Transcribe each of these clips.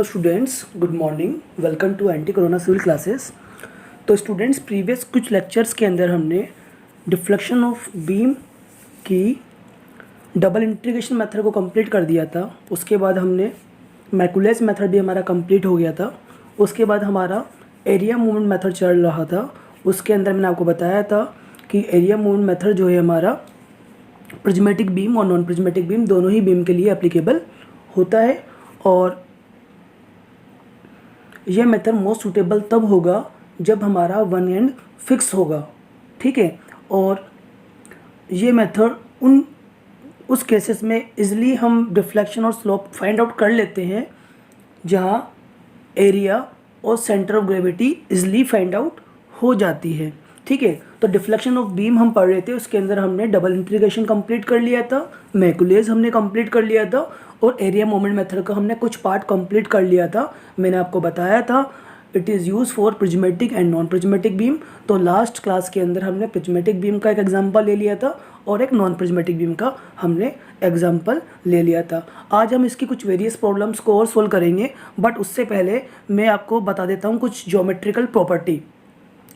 Hello students, good morning. Welcome to anti corona civil classes. तो students, previous कुछ lectures के अंदर हमने डिफ्लेक्शन ऑफ बीम की डबल इंटीग्रेशन मेथड को कंप्लीट कर दिया था। उसके बाद हमने मैकुलेस मेथड भी हमारा कंप्लीट हो गया था। उसके बाद हमारा एरिया मूवमेंट मेथड चल रहा था। उसके अंदर मैंने आपको बताया था कि एरिया मूवमेंट मेथड जो है हमारा प्रिज्मेटिक बीम और नॉन प्रिज्मेटिक बीम दोनों ही बीम के लिए एप्लीकेबल होता है, और यह मेथड मोस्ट सूटेबल तब होगा जब हमारा वन एंड फिक्स होगा, ठीक है। और ये मेथड उस केसेस में इजली हम डिफ्लेक्शन और स्लोप फाइंड आउट कर लेते हैं जहाँ एरिया और centre of gravity easily find out हो जाती है, ठीक है। तो डिफ्लेक्शन ऑफ बीम हम पढ़ रहे थे, उसके अंदर हमने डबल इंटीग्रेशन कंप्लीट कर लिया था, मैकुलेस हमने कंप्लीट कर लिया था, और एरिया मोमेंट मेथड का हमने कुछ पार्ट कंप्लीट कर लिया था। मैंने आपको बताया था it is use for prismatic and non prismatic beam. तो लास्ट क्लास के अंदर हमने प्रिज्मेटिक बीम का एक एग्जांपल ले लिया था और एक नॉन प्रिज्मेटिक बीम का हमने एग्जांपल ले लिया था। आज हम इसकी कुछ वेरियस प्रॉब्लम्स को और सोल्व करेंगे, बट उससे पहले मैं आपको बता देता हूँ कुछ ज्योमेट्रिकल प्रॉपर्टी,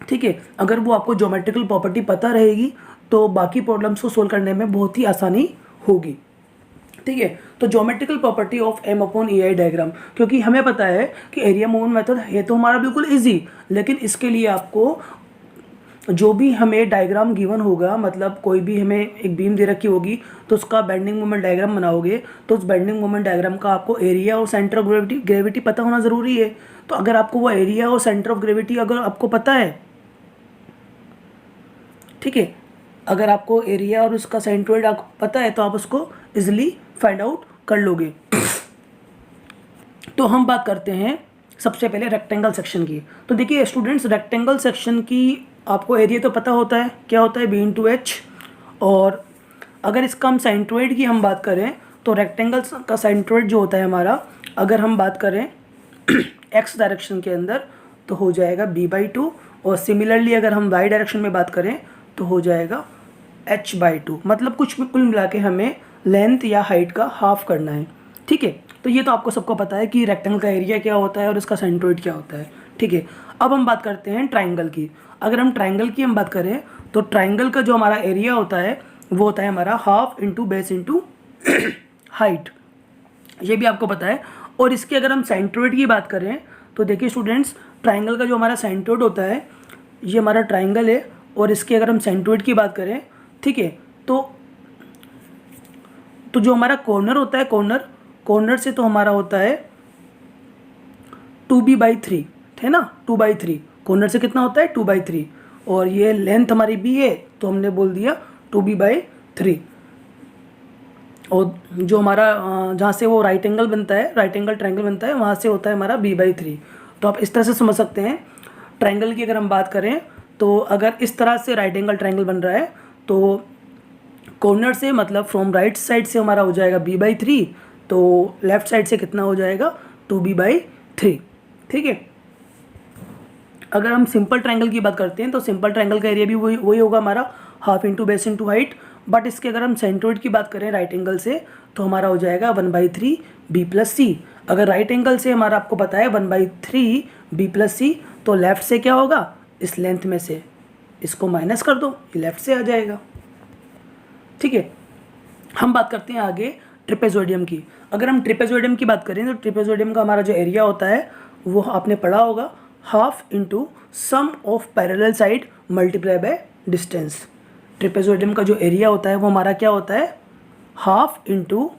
ठीक है। अगर वो आपको ज्योमेट्रिकल प्रॉपर्टी पता रहेगी तो बाकी प्रॉब्लम्स को सोल्व करने में बहुत ही आसानी होगी, ठीक है। तो geometrical property of M upon A I diagram, क्योंकि हमें पता है कि एरिया मूवमेंट मेथड है तो हमारा बिल्कुल इजी, लेकिन इसके लिए आपको जो भी हमें डायग्राम गिवन होगा, मतलब कोई भी हमें एक बीम दे रखी होगी तो उसका बेंडिंग मोमेंट डायग्राम बनाओगे, तो उस बेंडिंग मोमेंट डायग्राम का आपको एरिया और सेंटर ऑफ ग्रेविटी पता होना ज़रूरी है। तो अगर आपको वो एरिया और सेंटर ऑफ ग्रेविटी अगर आपको पता है, ठीक है, अगर आपको एरिया और उसका सेंट्रोइड आपको पता है तो आप उसको इजीली फाइंड आउट कर लोगे। तो हम बात करते हैं सबसे पहले रेक्टेंगल सेक्शन की। तो देखिए स्टूडेंट्स, रेक्टेंगल सेक्शन की आपको एरिया तो पता होता है, क्या होता है, बी इंटू एच। और अगर इसका हम सेंट्रोइड की हम बात करें तो रेक्टेंगल का सेंट्रोइड जो होता है हमारा, अगर हम बात करें एक्स डायरेक्शन के अंदर तो हो जाएगा b/2, और सिमिलरली अगर हम वाई डायरेक्शन में बात करें तो हो जाएगा h/2। मतलब कुल मिला के हमें लेंथ या हाइट का हाफ करना है, ठीक है। तो ये तो आपको सबको पता है कि रेक्टेंगल का एरिया क्या होता है और इसका सेंट्रोइड क्या होता है, ठीक है। अब हम बात करते हैं ट्राइंगल की। अगर हम ट्राइंगल की हम बात करें तो ट्राइंगल का जो हमारा एरिया होता है वो होता है हमारा half into base into height, ये भी आपको पता है। और इसकी अगर हम सेंट्रोइड की बात करें तो देखिए स्टूडेंट्स, ट्राइंगल का जो हमारा सेंट्रोइड होता है, ये हमारा ट्राइंगल है, और इसकी अगर हम सेंट्रोइड की बात करें, ठीक है, तो जो हमारा कॉर्नर होता है, कॉर्नर से तो हमारा होता है 2b/3, है ना, 2/3 कॉर्नर से कितना होता है 2/3, और ये लेंथ हमारी b है तो हमने बोल दिया 2b/3। और जो हमारा जहाँ से वो राइट एंगल बनता है, राइट एंगल ट्रायंगल बनता है, वहाँ से होता है हमारा b/3। तो आप इस तरह से समझ सकते हैं। ट्रायंगल की अगर हम बात करें तो अगर इस तरह से राइट एंगल ट्रायंगल बन रहा है तो कॉर्नर से मतलब फ्रॉम राइट साइड से हमारा हो जाएगा b/3, तो लेफ्ट साइड से कितना हो जाएगा 2b/3, ठीक है। अगर हम सिंपल ट्रायंगल की बात करते हैं तो सिंपल ट्रायंगल का एरिया भी वही होगा हमारा half into base into height, but इसके अगर हम सेंट्रोइड की बात करें राइट एंगल से तो हमारा हो जाएगा 1/3 b+c। अगर राइट एंगल से हमारा आपको पता है 1/3 b+c, तो लेफ्ट से क्या होगा, इस लेंथ में से इसको माइनस कर दो, ये लेफ्ट से आ जाएगा, ठीक है। हम बात करते हैं आगे ट्रेपेजोइडियम की। अगर हम ट्रेपेजोइडियम की बात करें तो ट्रेपेजोइडियम का हमारा जो एरिया होता है वो आपने पढ़ा होगा half into sum of parallel side multiply by distance. Trapezoidium का जो एरिया होता है वो हमारा क्या होता है, half into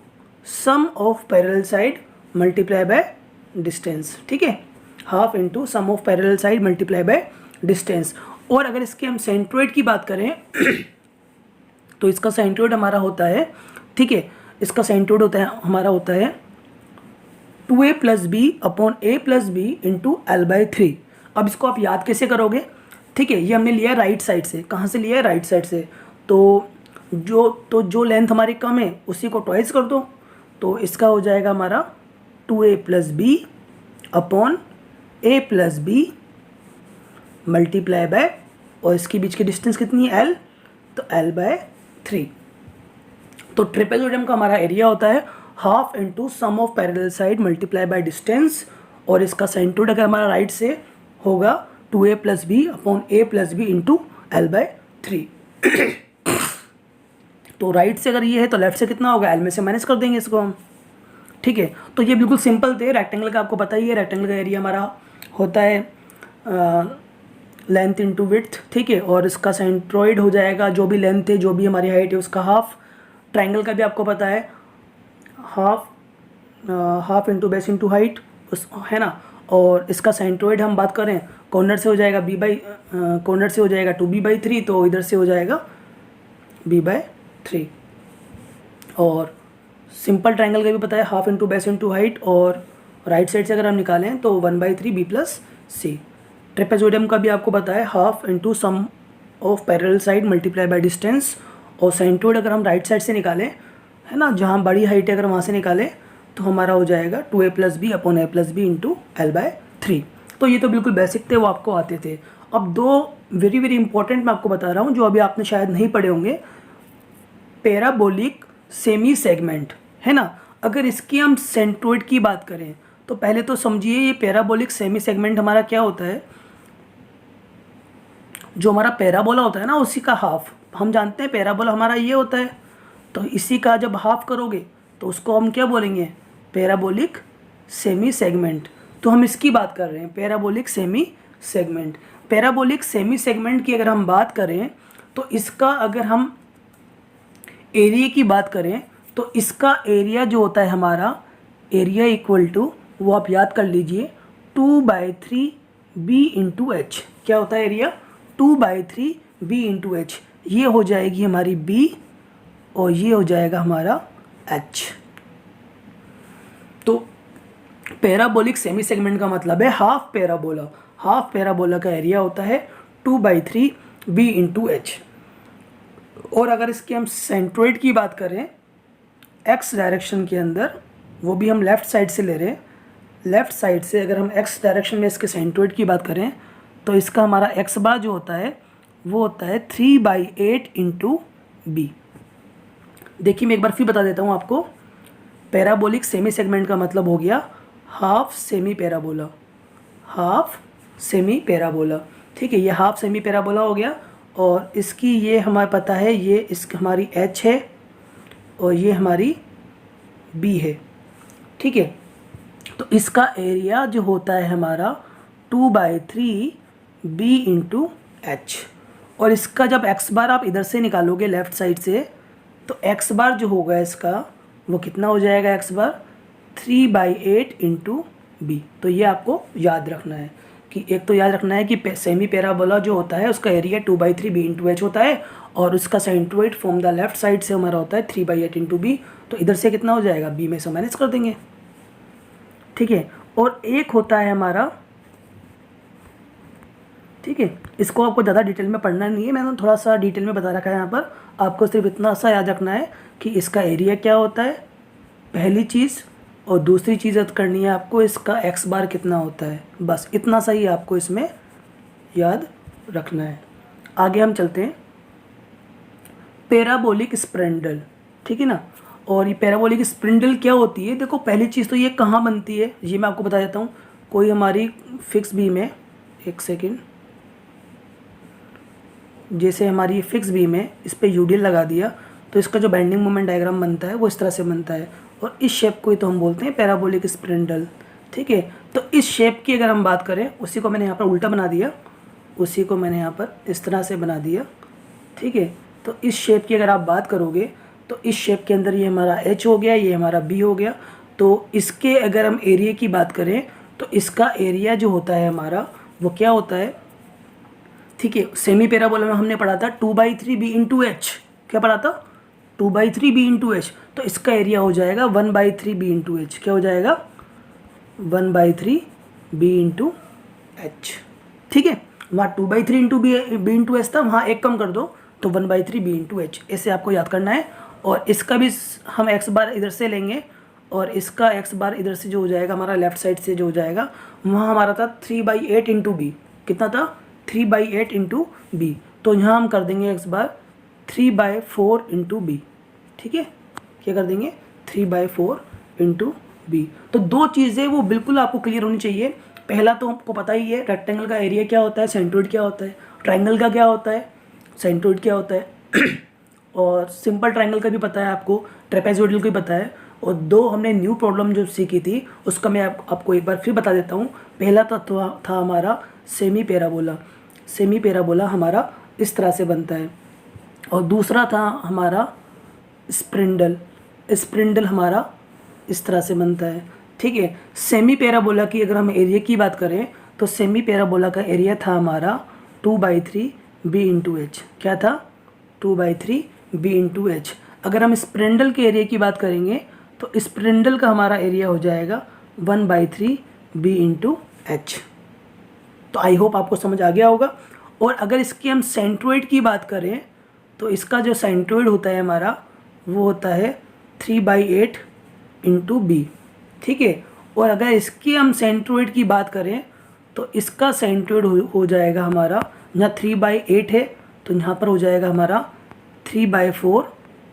sum of parallel side multiply by distance, ठीक है, half into sum of parallel side multiply by distance. और अगर इसके हम सेंट्रोइड की बात करें तो इसका सेंट्रोइड हमारा होता है, ठीक है, इसका सेंट्रोइड होता है हमारा होता है 2a+b/a+b इंटू l/3। अब इसको आप याद कैसे करोगे, ठीक है, ये हमने लिया है राइट साइड से। कहाँ से लिया है, राइट साइड से। तो जो लेंथ हमारी कम है उसी को ट्वाइस कर दो, तो इसका हो जाएगा हमारा 2a+b/a+b मल्टीप्लाई बाय, और इसके बीच की डिस्टेंस कितनी है l, तो l/3। तो ट्रेपेजोइडियम का हमारा एरिया होता है half into sum of parallel side multiply by distance, और इसका सेंटरोइड अगर हमारा राइट से होगा 2a plus B upon a plus B into L/3। तो राइट से अगर ये है तो लेफ्ट से कितना होगा, L में से माइनस कर देंगे इसको हम। ठीक है, तो ये बिल्कुल सिंपल थे। रेक्टेंगल का आपको पता ही है, रेक्टेंगल का एरिया हमारा होता है लेंथ इंटू विड्थ। ठीक है, और इसका सेंट्रोइड हो जाएगा जो भी लेंथ है, जो भी हमारी हाइट है उसका हाफ। ट्राइंगल का भी आपको पता है half into base into height उस, है ना। और इसका सेंट्रोइड हम बात करें कॉर्नर से हो जाएगा कॉर्नर से हो जाएगा 2b/3, तो इधर से हो जाएगा b/3। और सिंपल ट्राइंगल का भी पता है half into base into height, और राइट साइड से अगर हम निकालें तो 1/3 b प्लस सी। ट्रेपेजोडियम का भी आपको पता है half into sum of parallel side multiply by distance, और सेंट्रोइड अगर हम राइट साइड से निकालें, है ना, जहाँ बड़ी हाइट है अगर वहाँ से निकालें तो हमारा हो जाएगा 2a plus B upon a plus B into L/3। तो ये तो बिल्कुल बेसिक थे, वो आपको आते थे। अब दो वेरी वेरी इंपॉर्टेंट मैं आपको बता रहा हूँ जो अभी आपने शायद नहीं पढ़े होंगे। पैराबोलिक सेमी सेगमेंट, है ना। अगर इसकी हम सेंट्रोइड की बात करें तो पहले तो समझिए ये पैराबोलिक सेमी सेगमेंट हमारा क्या होता है। जो हमारा पैराबोला होता है ना उसी का हाफ, हम जानते हैं पैराबोला हमारा ये होता है, तो इसी का जब हाफ करोगे तो उसको हम क्या बोलेंगे, पैराबोलिक सेमी सेगमेंट। तो हम इसकी बात कर रहे हैं, parabolic semi segment. Parabolic semi segment की अगर हम बात करें तो इसका अगर हम एरिया की बात करें तो इसका एरिया जो होता है हमारा, एरिया इक्वल टू, वो आप याद कर लीजिए 2/3 b इंटू एच। क्या होता है एरिया, 2/3 b इंटू एच। ये हो जाएगी हमारी b और ये हो जाएगा हमारा h। तो पैराबोलिक सेमी सेगमेंट का मतलब है हाफ पैराबोला। हाफ पैराबोला का एरिया होता है 2/3 b इंटू एच। और अगर इसके हम सेंट्रोइड की बात करें x डायरेक्शन के अंदर, वो भी हम लेफ़्ट साइड से ले रहे हैं, लेफ़्ट साइड से अगर हम x डायरेक्शन में इसके सेंट्रोइड की बात करें तो इसका हमारा x बार जो होता है वो होता है 3/8 इंटू बी। देखिए मैं एक बार फिर बता देता हूँ आपको। पैराबोलिक सेमी सेगमेंट का मतलब हो गया half semi parabola, half semi parabola. ठीक है, ये हाफ सेमी पैराबोला हो गया। और इसकी ये हमें पता है, ये इस हमारी h है और ये हमारी b है। ठीक है, तो इसका एरिया जो होता है हमारा 2/3 b इंटू एच। और इसका जब x बार आप इधर से निकालोगे लेफ़्ट साइड से, तो x बार जो होगा इसका वो कितना हो जाएगा, x बार 3/8 इंटू बी। तो ये आपको याद रखना है कि एक तो याद रखना है कि सेमी पैराबोला जो होता है उसका एरिया 2/3 b इंटू एच होता है, और उसका centroid from the left side से हमारा होता है 3/8 इंटू बी। तो इधर से कितना हो जाएगा, b में से माइनस कर देंगे। ठीक है, और एक होता है हमारा, ठीक है, इसको आपको ज़्यादा डिटेल में पढ़ना नहीं है, मैंने थोड़ा सा डिटेल में बता रखा है यहाँ पर। आपको सिर्फ इतना सा याद रखना है कि इसका एरिया क्या होता है पहली चीज़, और दूसरी चीज़ याद करनी है आपको इसका x बार कितना होता है। बस इतना सा ही आपको इसमें याद रखना है। आगे हम चलते हैं, पैराबोलिक स्पिंडल। ठीक है ना, और ये पैराबोलिक स्पिंडल क्या होती है, देखो पहली चीज़ तो ये कहाँ बनती है ये मैं आपको बता देता हूँ। कोई हमारी फिक्स बीम है, एक सेकेंड, जैसे हमारी फिक्स बीम है, इस पर यूडियल लगा दिया तो इसका जो बेंडिंग मोमेंट डायग्राम बनता है वो इस तरह से बनता है, और इस शेप को ही तो हम बोलते हैं पैराबोलिक स्पिंडल। ठीक है, तो इस शेप की अगर हम बात करें, उसी को मैंने यहाँ पर उल्टा बना दिया, उसी को मैंने यहाँ पर इस तरह से बना दिया। ठीक है, तो इस शेप की अगर आप बात करोगे तो इस शेप के अंदर ये हमारा h हो गया, ये हमारा b हो गया। तो इसके अगर हम एरिया की बात करें तो इसका एरिया जो होता है हमारा वो क्या होता है, ठीक है, सेमी पैराबोला में हमने पढ़ा था 2/3 b इंटू एच। क्या पढ़ा था, 2/3 b इंटू एच। तो इसका एरिया हो जाएगा 1/3 b इंटू एच। क्या हो जाएगा, 1/3 b इंटू एच। ठीक है, वहाँ 2/3 इंटू b इंटू एच था, वहाँ एक कम कर दो तो 1/3 b इंटू एच। ऐसे आपको याद करना है। और इसका भी हम x बार इधर से लेंगे और इसका x बार इधर से जो हो जाएगा हमारा लेफ़्ट साइड से जो हो जाएगा, वहाँ हमारा था 3/8 इंटू बी। कितना था, 3/8 इंटू बी। तो यहाँ हम कर देंगे x बार 3/4 इंटू बी। ठीक है, क्या कर देंगे, 3/4 इंटू बी। तो दो चीज़ें वो बिल्कुल आपको क्लियर होनी चाहिए। पहला तो आपको पता ही है रेक्टेंगल का एरिया क्या होता है, सेंट्रोइड क्या होता है, ट्राइंगल का क्या होता है, सेंट्रोइड क्या होता है और सिंपल ट्राइंगल का भी पता है आपको, ट्रेपेजोइडल का भी पता है। और दो हमने न्यू प्रॉब्लम जो सीखी थी उसका मैं आपको एक बार फिर बता देता हूँ। पहला था हमारा सेमी पैराबोला। सेमी पैराबोला हमारा इस तरह से बनता है। और दूसरा था हमारा स्प्रिंडल। स्प्रिंडल हमारा इस तरह से बनता है। ठीक है, सेमी पैराबोला की अगर हम एरिया की बात करें तो सेमी पैराबोला का एरिया था हमारा 2/3 बी इंटू एच। क्या था? 2/3 बी इंटू एच। अगर हम स्प्रिंडल के एरिया की बात करेंगे तो स्प्रिंडल का हमारा एरिया हो जाएगा 1/3 बी इंटू एच। तो आई होप आपको समझ आ गया होगा। और अगर इसकी हम सेंट्रोइड की बात करें तो इसका जो सेंट्रोइड होता है हमारा वो होता है 3/8 इंटू बी। ठीक है, और अगर इसकी हम सेंट्रोइड की बात करें तो इसका सेंट्रोइड हो जाएगा हमारा, यहाँ 3/8 है तो यहाँ पर हो जाएगा हमारा 3/4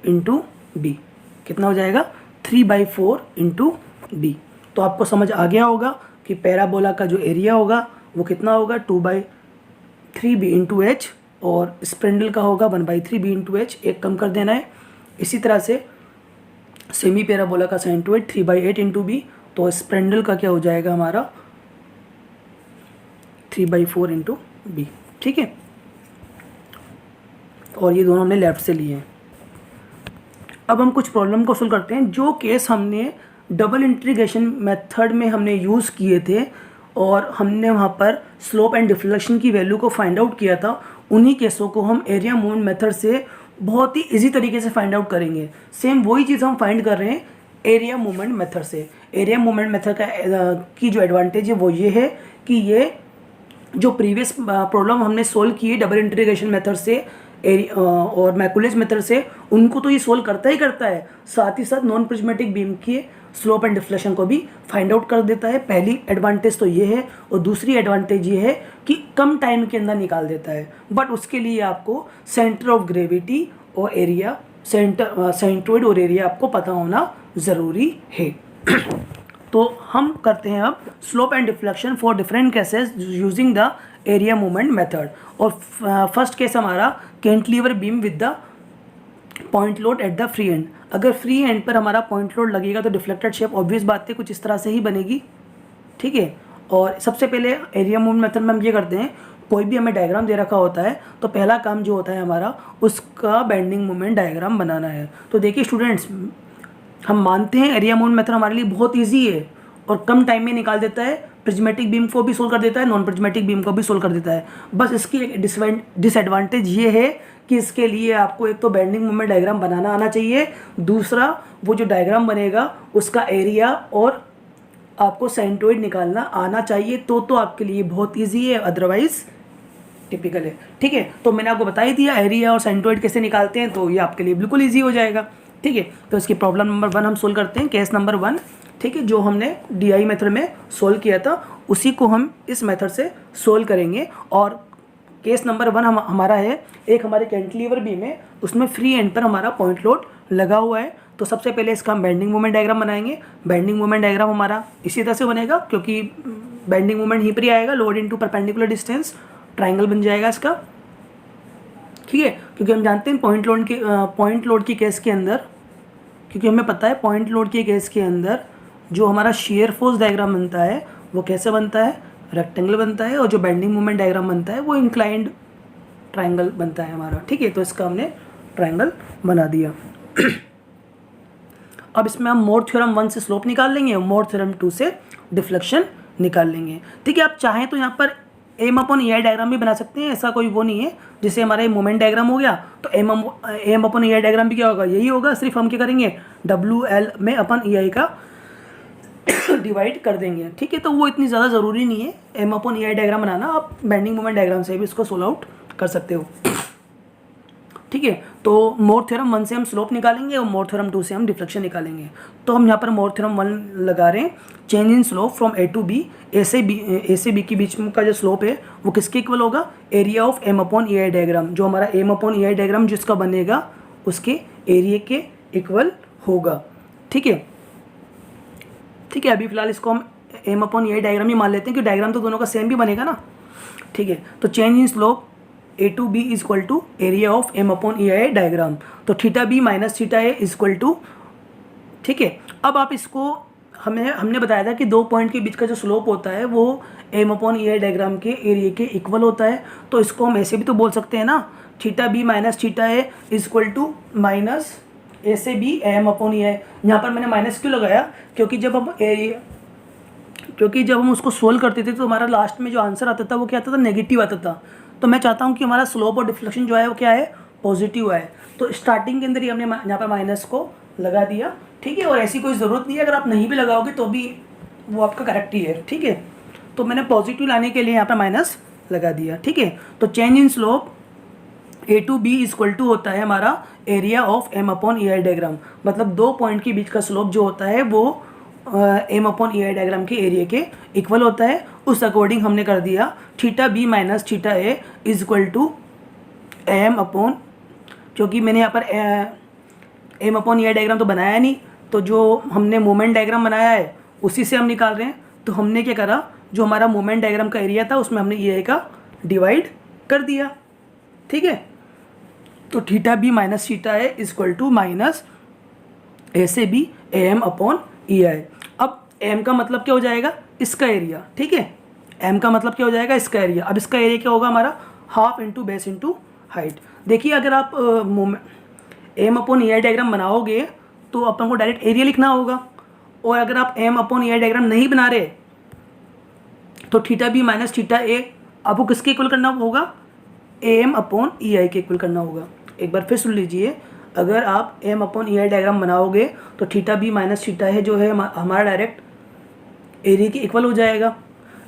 इंटू बी। कितना हो जाएगा? 3/4 इंटू बी। तो आपको समझ आ गया होगा कि पैराबोला का जो एरिया होगा वो कितना होगा 2/3 बी इंटू एच, और स्प्रिंडल का होगा 1/3 बी इंटू एच। एक कम कर देना है। इसी तरह से सेमी पैराबोला का सेंट्रोइड 3/8 इंटू बी, तो स्प्रिंडल का क्या हो जाएगा हमारा 3/4 इंटू बी। ठीक है, और ये दोनों हमने लेफ्ट से लिए हैं। अब हम कुछ प्रॉब्लम को सोल्व करते हैं। जो केस हमने डबल इंटीग्रेशन मेथड में हमने यूज़ किए थे और हमने वहाँ पर स्लोप एंड डिफ्लेक्शन की वैल्यू को फाइंड आउट किया था, उन्हीं केसों को हम एरिया मूवमेंट मेथड से बहुत ही इजी तरीके से फाइंड आउट करेंगे। सेम वही चीज़ हम फाइंड कर रहे हैं एरिया मूवमेंट मेथड से। एरिया मूवमेंट मेथड की जो एडवांटेज है वो ये है कि ये जो प्रीवियस प्रॉब्लम हमने सोल्व की है डबल इंटीग्रेशन मेथड से और मैकुलेज मेथड से, उनको तो ये सोल्व करता ही करता है, साथ ही साथ नॉन प्रिज्मेटिक बीम की स्लोप एंड डिफ्लेक्शन को भी फाइंड आउट कर देता है। पहली एडवांटेज तो ये है, और दूसरी एडवांटेज ये है कि कम टाइम के अंदर निकाल देता है। बट उसके लिए आपको सेंटर ऑफ ग्रेविटी और एरिया, सेंट्रोइड और एरिया आपको पता होना ज़रूरी है। तो हम करते हैं अब slope and deflection for different cases using the area movement method. और फर्स्ट केस हमारा cantilever beam with the point load at the free and. अगर फ्री एंड पर हमारा पॉइंट लोड लगेगा तो डिफ्लेक्टेड शेप ऑब्वियस बात है कुछ इस तरह से ही बनेगी। ठीक है, और सबसे पहले एरिया मूवमेंट मेथड में हम ये करते हैं, कोई भी हमें डायग्राम दे रखा होता है तो पहला काम जो होता है हमारा उसका बेंडिंग मोमेंट डायग्राम बनाना है। तो देखिए स्टूडेंट्स, हम मानते हैं एरिया मूवमेंट मेथड हमारे लिए बहुत ईजी है और कम टाइम में निकाल देता है, प्रिज्मेटिक बीम को भी सोल्व कर देता है, नॉन प्रिज्मेटिक बीम को भी सोल्व कर देता है। बस इसकी एक डिसएडवांटेज ये है कि इसके लिए आपको एक तो बेंडिंग मोमेंट डायग्राम बनाना आना चाहिए, दूसरा वो जो डायग्राम बनेगा उसका एरिया और आपको सेंट्रोइड निकालना आना चाहिए, तो आपके लिए बहुत ईजी है, अदरवाइज टिपिकल है। ठीक है, तो मैंने आपको बता ही दिया एरिया और सेंट्रोइड कैसे निकालते हैं, तो ये आपके लिए बिल्कुल ईजी हो जाएगा। ठीक है, तो इसकी प्रॉब्लम नंबर 1 हम सोल्व करते हैं, केस नंबर 1। ठीक है, जो हमने DI मेथड में सोल्व किया था उसी को हम इस मेथड से सोल्व करेंगे। और केस नंबर 1 हमारा है, एक हमारे कैंटिलीवर बीम है, उसमें फ्री एंड पर हमारा पॉइंट लोड लगा हुआ है। तो सबसे पहले इसका हम बेंडिंग मोमेंट डायग्राम बनाएंगे। बेंडिंग मोमेंट डायग्राम हमारा इसी तरह से बनेगा, क्योंकि बेंडिंग मोमेंट यहीं पर ही आएगा, load into perpendicular distance, triangle बन जाएगा इसका। ठीक है, क्योंकि हम जानते हैं पॉइंट लोड की केस के अंदर, क्योंकि हमें पता है पॉइंट लोड के केस के अंदर जो हमारा शेयर फोर्स डायग्राम बनता है वो कैसे बनता है, रेक्टेंगल बनता है, और जो बेंडिंग मोमेंट डायग्राम बनता है वो इंक्लाइंड ट्राइंगल बनता है हमारा। ठीक है, तो इसका हमने ट्राइंगल बना दिया। अब इसमें हम मोर थ्योरम 1 से स्लोप निकाल लेंगे और मोर थ्योरम 2 से डिफ्लेक्शन निकाल लेंगे। ठीक है, आप चाहें तो यहाँ पर M/EI डायग्राम भी बना सकते हैं, ऐसा कोई वो नहीं है। जैसे हमारा मोमेंट डायग्राम हो गया तो M/EI डायग्राम भी क्या होगा, यही होगा, सिर्फ हम क्या करेंगे WL में अपन EI का डिवाइड कर देंगे। ठीक है, तो वो इतनी ज़्यादा ज़रूरी नहीं है M/EI डायग्राम बनाना, आप बेंडिंग मोमेंट डायग्राम से भी इसको सोल्व आउट कर सकते हो। ठीक है, तो मोर थ्योरम 1 से हम स्लोप निकालेंगे और मोर थ्योरम 2 से हम डिफ्लेक्शन निकालेंगे। तो हम यहाँ पर मोर थ्योरम 1 लगा रहे हैं, change in slope from A to B, ए से बी के बीच में का जो स्लोप है वो किसके इक्वल होगा, एरिया ऑफ M/EI डायग्राम। जो हमारा M/EI डायग्राम जिसका बनेगा उसके एरिया के इक्वल होगा। ठीक है, ठीक है। अभी फिलहाल इसको हम एम अपॉन ए डायग्राम ही मान लेते हैं कि डायग्राम तो दोनों का सेम भी बनेगा ना, ठीक है। तो change in slope A to B is equal to area of M upon A I diagram, तो theta B minus theta A is equal to, ठीक है। अब आप इसको हमने बताया था कि 2 पॉइंट के बीच का जो स्लोप होता है वो M upon A I diagram के एरिया के इक्वल होता है, तो इसको हम ऐसे भी तो बोल सकते हैं ना, theta B minus theta A is equal to minus A से B M upon A I. यहाँ पर मैंने माइनस क्यों लगाया, क्योंकि जब हम उसको सोल्व करते थे तो हमारा लास्ट में जो आंसर आता था वो क्या आता था, नेगेटिव आता था। तो मैं चाहता हूँ कि हमारा स्लोप और डिफ्लेक्शन जो है वो क्या है, पॉजिटिव है। तो स्टार्टिंग के अंदर ही हमने यहाँ पर माइनस को लगा दिया, ठीक है। और ऐसी कोई ज़रूरत नहीं है, अगर आप नहीं भी लगाओगे तो भी वो आपका करेक्ट ही है, ठीक है। तो मैंने पॉजिटिव लाने के लिए यहाँ पर माइनस लगा दिया, ठीक है। तो change in slope A to B equal to होता है हमारा area of M upon A I diagram, मतलब 2 पॉइंट के बीच का स्लोप जो होता है वो M upon A I diagram के एरिया के इक्वल होता है। उस अकॉर्डिंग हमने कर दिया theta B minus theta A is equal to M upon, क्योंकि मैंने यहाँ पर M upon A I diagram तो बनाया नहीं, तो जो हमने मोमेंट डायग्राम बनाया है उसी से हम निकाल रहे हैं। तो हमने क्या करा, जो हमारा मोमेंट डायग्राम का एरिया था उसमें हमने ए आई का डिवाइड कर दिया, ठीक है। तो theta B minus theta A is equal to minus A से B M upon E I. अब एम का मतलब क्या हो जाएगा, इसका एरिया, ठीक है। एम का मतलब क्या हो जाएगा, इसका एरिया। अब इसका एरिया क्या होगा हमारा, half into base into height. देखिए अगर आप M upon E I diagram बनाओगे तो अपन को डायरेक्ट एरिया लिखना होगा, और अगर आप M upon E I diagram नहीं बना रहे तो थीटा बी माइनस थीटा ए आपको किसके इक्वल करना होगा, एम अपॉन ई आई के इक्वल करना होगा। एक बार फिर सुन लीजिए, अगर आप M upon E I diagram बनाओगे तो थीटा बी माइनस थीटा है जो है हमारा डायरेक्ट एरिया के इक्वल हो जाएगा।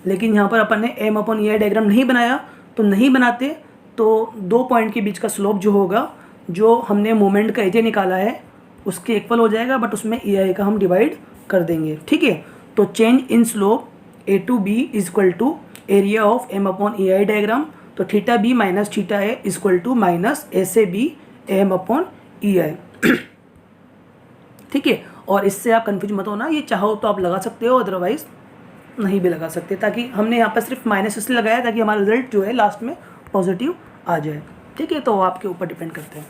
लेकिन यहाँ पर अपन ने M upon E I diagram नहीं बनाया, तो नहीं बनाते तो 2 पॉइंट के बीच का स्लोप जो होगा, जो हमने मोमेंट का एरिया निकाला है उसके इक्वल हो जाएगा, बट उसमें ई आई का हम डिवाइड कर देंगे, ठीक है। तो change in slope A to B is equal to area of M upon E I diagram, तो theta B minus theta A is equal to minus A से B M upon E I, ठीक है। और इससे आप confuse मत होना, ये चाहो तो आप लगा सकते हो, अदरवाइज नहीं भी लगा सकते, ताकि हमने यहाँ पर सिर्फ माइनस इसलिए लगाया ताकि हमारा रिजल्ट जो है लास्ट में पॉजिटिव आ जाए, ठीक है। तो आपके ऊपर डिपेंड करते हैं।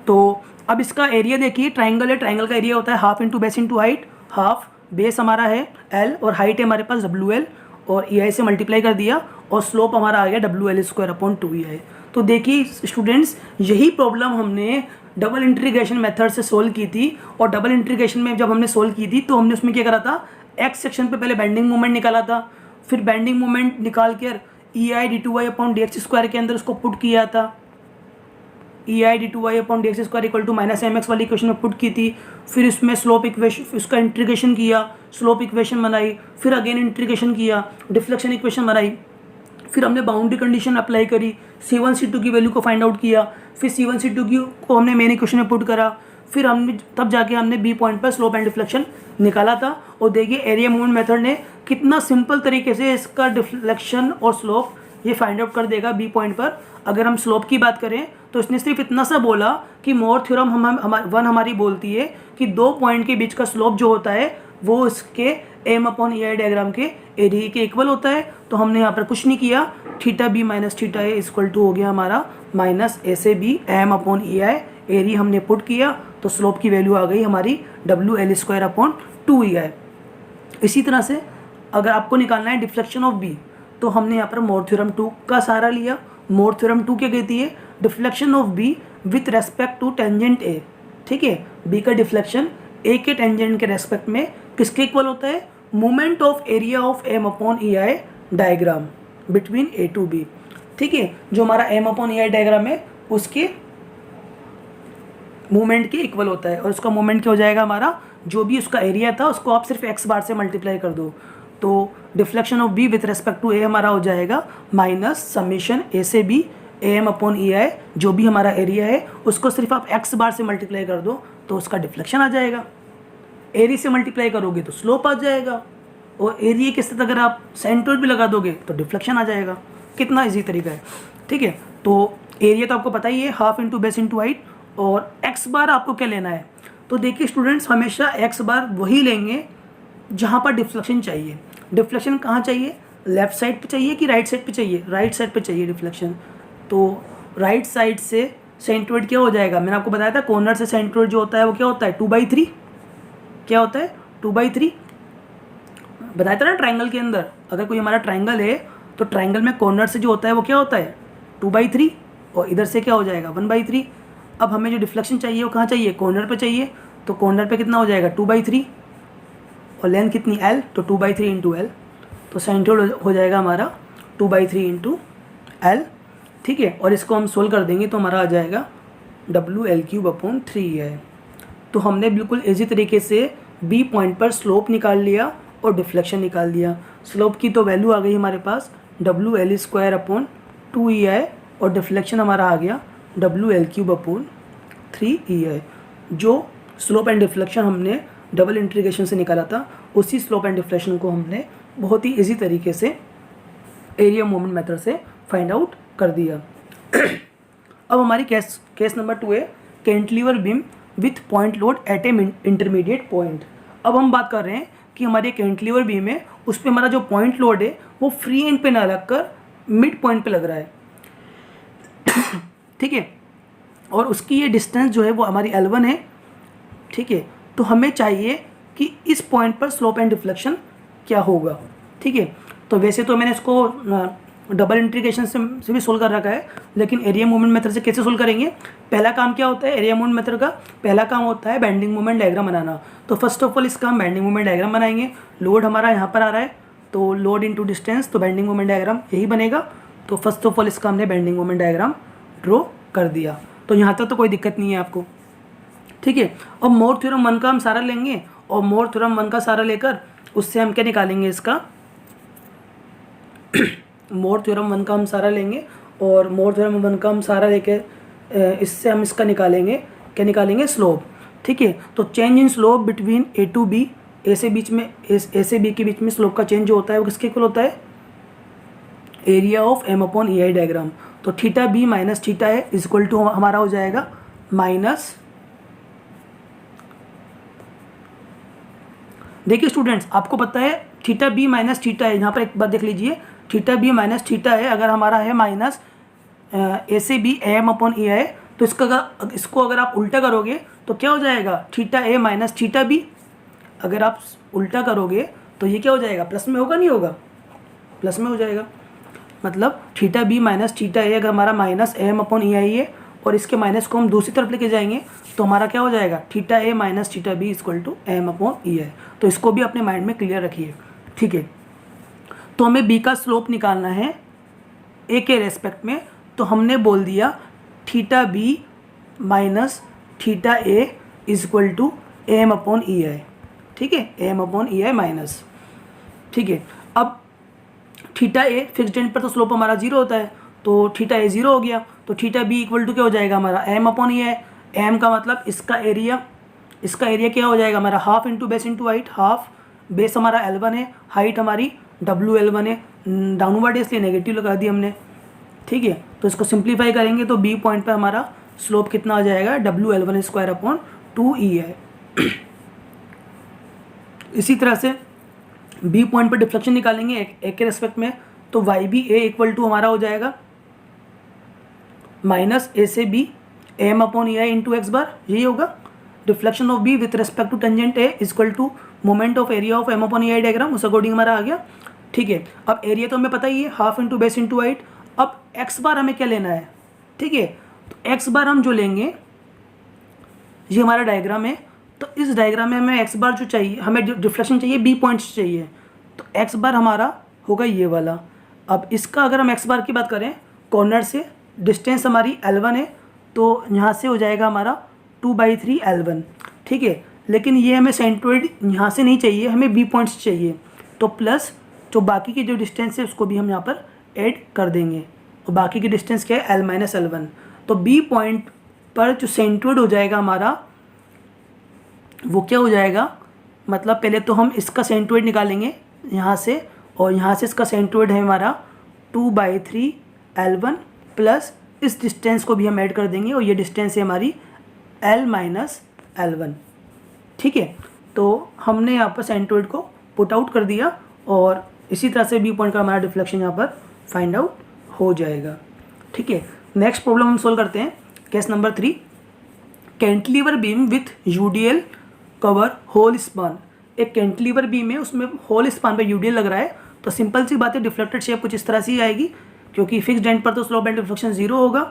तो अब इसका एरिया देखिए, ट्राइंगल है, ट्राइंगल का एरिया होता है half into base into height. Half base हमारा है एल और हाइट है हमारे पास डब्ल्यू एल, और ई आई से मल्टीप्लाई कर दिया और स्लोप हमारा आ गया W L square upon 2e। तो देखिए स्टूडेंट्स, यही प्रॉब्लम हमने डबल इंटीग्रेशन मेथड से सोल्व की थी, और डबल इंटीग्रेशन में जब हमने सोल्व की थी तो हमने उसमें क्या करा था, एक्स सेक्शन पे पहले बेंडिंग मोमेंट निकाला था, फिर बेंडिंग मोमेंट निकाल कर E I D two Y upon D X square के अंदर उसको पुट किया था, E I D two Y upon D X square equal to minus M X वाली इक्वेशन में पुट की थी। फिर इसमें स्लोप इक्वेशन, उसका इंटीग्रेशन किया, स्लोप इक्वेशन बनाई, फिर अगेन इंटीग्रेशन किया, डिफ्लेक्शन इक्वेशन बनाई, फिर हमने बाउंड्री कंडीशन अप्लाई करी, C1 C2 की वैल्यू को फाइंड आउट किया, फिर C1 C2 को हमने मेन इक्वेशन में पुट करा, फिर हमने तब जाके हमने बी पॉइंट पर स्लोप एंड डिफ्लेक्शन निकाला था। और देखिए एरिया मूवमेंट मेथड ने कितना सिंपल तरीके से इसका डिफ्लेक्शन और स्लोप ये फाइंड आउट कर देगा बी पॉइंट पर। अगर हम स्लोप की बात करें तो इसने सिर्फ इतना सा बोला कि मोर थ्योरम वन हमारी बोलती है कि 2 पॉइंट के बीच का स्लोप जो होता है वो इसके M upon E I diagram के एरिया के इक्वल होता है। तो हमने यहाँ पर कुछ नहीं किया, theta B minus theta A equal to हो गया हमारा माइनस ए से B M upon E I, area हमने पुट किया तो स्लोप की वैल्यू आ गई हमारी W L square upon 2e। इसी तरह से अगर आपको निकालना है डिफ्लेक्शन ऑफ बी, तो हमने यहाँ पर मोर थ्योरम 2 का सहारा लिया। मोर थ्योरम 2 क्या कहती है, deflection of B with respect to tangent A, ठीक है। बी का डिफ्लेक्शन ए के टेंजेंट के रेस्पेक्ट में किसके इक्वल होता है, moment of area of M upon E I diagram between A to B, ठीक है। जो हमारा M upon E I diagram है उसके मोमेंट के इक्वल होता है, और उसका मोमेंट क्या हो जाएगा हमारा, जो भी उसका एरिया था उसको आप सिर्फ एक्स बार से मल्टीप्लाई कर दो, तो deflection of B with respect to A हमारा हो जाएगा माइनस समेशन ए से B M upon E I, जो भी हमारा एरिया है उसको सिर्फ आप एक्स बार से मल्टीप्लाई कर दो तो उसका डिफ्लेक्शन आ जाएगा। एरिया से मल्टीप्लाई करोगे तो स्लोप आ जाएगा, और एरिया के साथ अगर आप सेंट्रोइड भी लगा दोगे तो डिफ्लेक्शन आ जाएगा। कितना इजी तरीका है, ठीक है। तो एरिया तो आपको पता ही है, half into base into height, और एक्स बार आपको क्या लेना है, तो देखिए स्टूडेंट्स, हमेशा एक्स बार वही लेंगे जहाँ पर डिफ्लेक्शन चाहिए। डिफ्लेक्शन कहाँ चाहिए, लेफ्ट साइड पे चाहिए कि राइट साइड पे चाहिए, राइट साइड पे चाहिए डिफ्लेक्शन। तो राइट साइड से सेंट्रोइड क्या हो जाएगा, मैंने आपको बताया था कॉर्नर से सेंट्रोइड जो होता है वो क्या होता है 2/3, क्या होता है 2/3, बताया था ना ट्राइंगल के अंदर। अगर कोई हमारा ट्राइंगल है तो ट्राइंगल में कॉर्नर से जो होता है वो क्या होता है 2/3 और इधर से क्या हो जाएगा 1/3। अब हमें जो डिफ्लेक्शन चाहिए वो कहाँ चाहिए, कॉर्नर पे चाहिए, तो कॉर्नर पे कितना हो जाएगा 2/3 और लेंथ कितनी L, तो 2/3 इंटू L, तो सेंट्रोइड हो जाएगा हमारा 2/3 इंटू L, ठीक है। और इसको हम सोल्व कर देंगे तो हमारा आ जाएगा WL3/3 है। तो हमने बिल्कुल इजी तरीके से B पॉइंट पर स्लोप निकाल लिया और डिफ्लेक्शन निकाल दिया। स्लोप की तो वैल्यू आ गई हमारे पास WL² और डिफ्लेक्शन हमारा आ गया WL3/3 जो स्लोप एंड डिफ्लेक्शन हमने डबल इंटीग्रेशन से निकाला था, उसी स्लोप एंड डिफ्लेक्शन को हमने बहुत ही इजी तरीके से एरिया मोमेंट मेथड से फाइंड आउट कर दिया। अब हमारी केस नंबर 2 है cantilever beam with point load at A intermediate point. अब हम बात कर रहे हैं कि हमारी कैंटिलीवर बीम है, उस पर हमारा जो पॉइंट लोड है वो फ्री एंड पे ना लगकर मिड पॉइंट पे लग रहा है, ठीक है। और उसकी ये डिस्टेंस जो है वो हमारी L1 है, ठीक है। तो हमें चाहिए कि इस पॉइंट पर स्लोप एंड डिफ्लेक्शन क्या होगा, ठीक है। तो वैसे तो मैंने इसको डबल इंटीग्रेशन से भी सोल्व कर रखा है, लेकिन एरिया मूवमेंट मेथड से कैसे सोल्व करेंगे। पहला काम क्या होता है एरिया मूवमेंट मेथड का, पहला काम होता है बेंडिंग मूवमेंट डायग्राम बनाना। तो फर्स्ट ऑफ ऑल इसका हम बेंडिंग मूवमेंट डायग्राम बनाएंगे। लोड हमारा यहाँ पर आ रहा है, तो लोड इंटू डिस्टेंस, तो बेंडिंग मूवमेंट डायग्राम यही बनेगा। तो फर्स्ट ऑफ ऑल इसका हमने बेंडिंग मूवमेंट डायग्राम ड्रॉ कर दिया। तो यहाँ तक तो कोई दिक्कत नहीं है आपको, ठीक है। अब मोर थ्योरम 1 का हम सारा लेंगे और मोर थ्योरम 1 का सारा लेकर उससे हम क्या निकालेंगे इसका मोर थ्योरम 1 का हम सारा लेंगे और मोर थ्योरम 1 का हम सारा लेके इससे हम इसका निकालेंगे, क्या निकालेंगे स्लोप, ठीक है। तो change in slope between A to B, ए से बीच में ए से बी के बीच में स्लोप का चेंज जो होता है वो किसके इक्वल होता है एरिया ऑफ M/EI डायग्राम। तो theta B minus theta A is equal to हमारा हो जाएगा माइनस, देखिए स्टूडेंट्स आपको पता है theta B minus theta A, यहाँ पर एक बार देख लीजिए theta B minus theta A अगर हमारा है माइनस A से B AM/EI, तो इसको अगर आप उल्टा करोगे तो क्या हो जाएगा theta A minus theta B। अगर आप उल्टा करोगे तो ये क्या हो जाएगा प्लस में होगा, नहीं होगा प्लस में हो जाएगा। मतलब theta B minus theta A अगर हमारा माइनस AM/EI है और इसके माइनस को हम दूसरी तरफ लेके जाएंगे तो हमारा क्या हो जाएगा theta A minus theta B equal to AM/EI। तो इसको भी अपने माइंड में क्लियर रखिए, ठीक है। तो हमें B का स्लोप निकालना है A के रेस्पेक्ट में, तो हमने बोल दिया theta B minus theta A equal to AM/EI, ठीक है, AM/EI माइनस, ठीक है। अब थीटा A फिक्स्ड एंड पर तो स्लोप हमारा 0 होता है, तो थीटा A 0 हो गया, तो थीटा B इक्वल टू क्या हो जाएगा हमारा AM/EI। M का मतलब इसका एरिया क्या हो जाएगा हमारा half into base into height, half base हमारा L1 है, हाइट हमारी WL1 है, डाउनवर्ड है इसलिए नेगेटिव लगा दी हमने, ठीक है। तो इसको सिंप्लीफाई करेंगे तो B पॉइंट पर हमारा स्लोप कितना आ जाएगा WL1² इसी तरह से B पॉइंट पर डिफ्लेक्शन निकालेंगे एक के रेस्पेक्ट में, तो YBA इक्वल टू हमारा हो जाएगा माइनस A से B AM/EI into X bar, यही होगा। Deflection of B with respect to tangent A equal to moment of area of M/EI diagram, उस अकॉर्डिंग हमारा आ गया, ठीक है। अब एरिया तो हमें पता ही है half into base into height. अब एक्स बार हमें क्या लेना है, ठीक है। तो एक्स बार हम जो लेंगे ये हमारा डायग्राम है, तो इस डायग्राम में हमें एक्स बार जो चाहिए, हमें जो डिफ्लेक्शन चाहिए B पॉइंट्स चाहिए, तो एक्स बार हमारा होगा ये वाला। अब इसका अगर हम एक्स बार की बात करें कॉर्नर से डिस्टेंस हमारी L1 है, तो यहाँ से हो जाएगा हमारा 2/3 L1, ठीक है। लेकिन ये हमें सेंट्रोइड यहाँ से नहीं चाहिए, हमें B पॉइंट्स चाहिए, तो प्लस जो बाकी की जो डिस्टेंस है उसको भी हम यहाँ पर ऐड कर देंगे, और बाकी की डिस्टेंस क्या है L-L1। तो B पॉइंट पर जो सेंट्रोइड हो जाएगा हमारा वो क्या हो जाएगा, मतलब पहले तो हम इसका सेंट्रोइड निकालेंगे यहाँ से, और यहाँ से इसका सेंट्रोइड है हमारा 2/3 L1 प्लस इस डिस्टेंस को भी हम ऐड कर देंगे, और ये डिस्टेंस है हमारी L-L1, ठीक है। तो हमने यहाँ पर सेंट्रोइड को पुट आउट कर दिया और इसी तरह से बी पॉइंट का हमारा डिफ्लेक्शन यहाँ पर फाइंड आउट हो जाएगा। ठीक है, नेक्स्ट प्रॉब्लम हम सोल्व करते हैं। Case number 3, cantilever beam with UDL cover whole span. एक कैंटिलीवर बीम है, उसमें होल स्पान पे यूडीएल लग रहा है, तो सिंपल सी बात है डिफ्लेक्टेड शेप कुछ इस तरह से ही आएगी, क्योंकि फिक्स्ड एंड पर तो स्लोप एंड डिफ्लेक्शन 0 होगा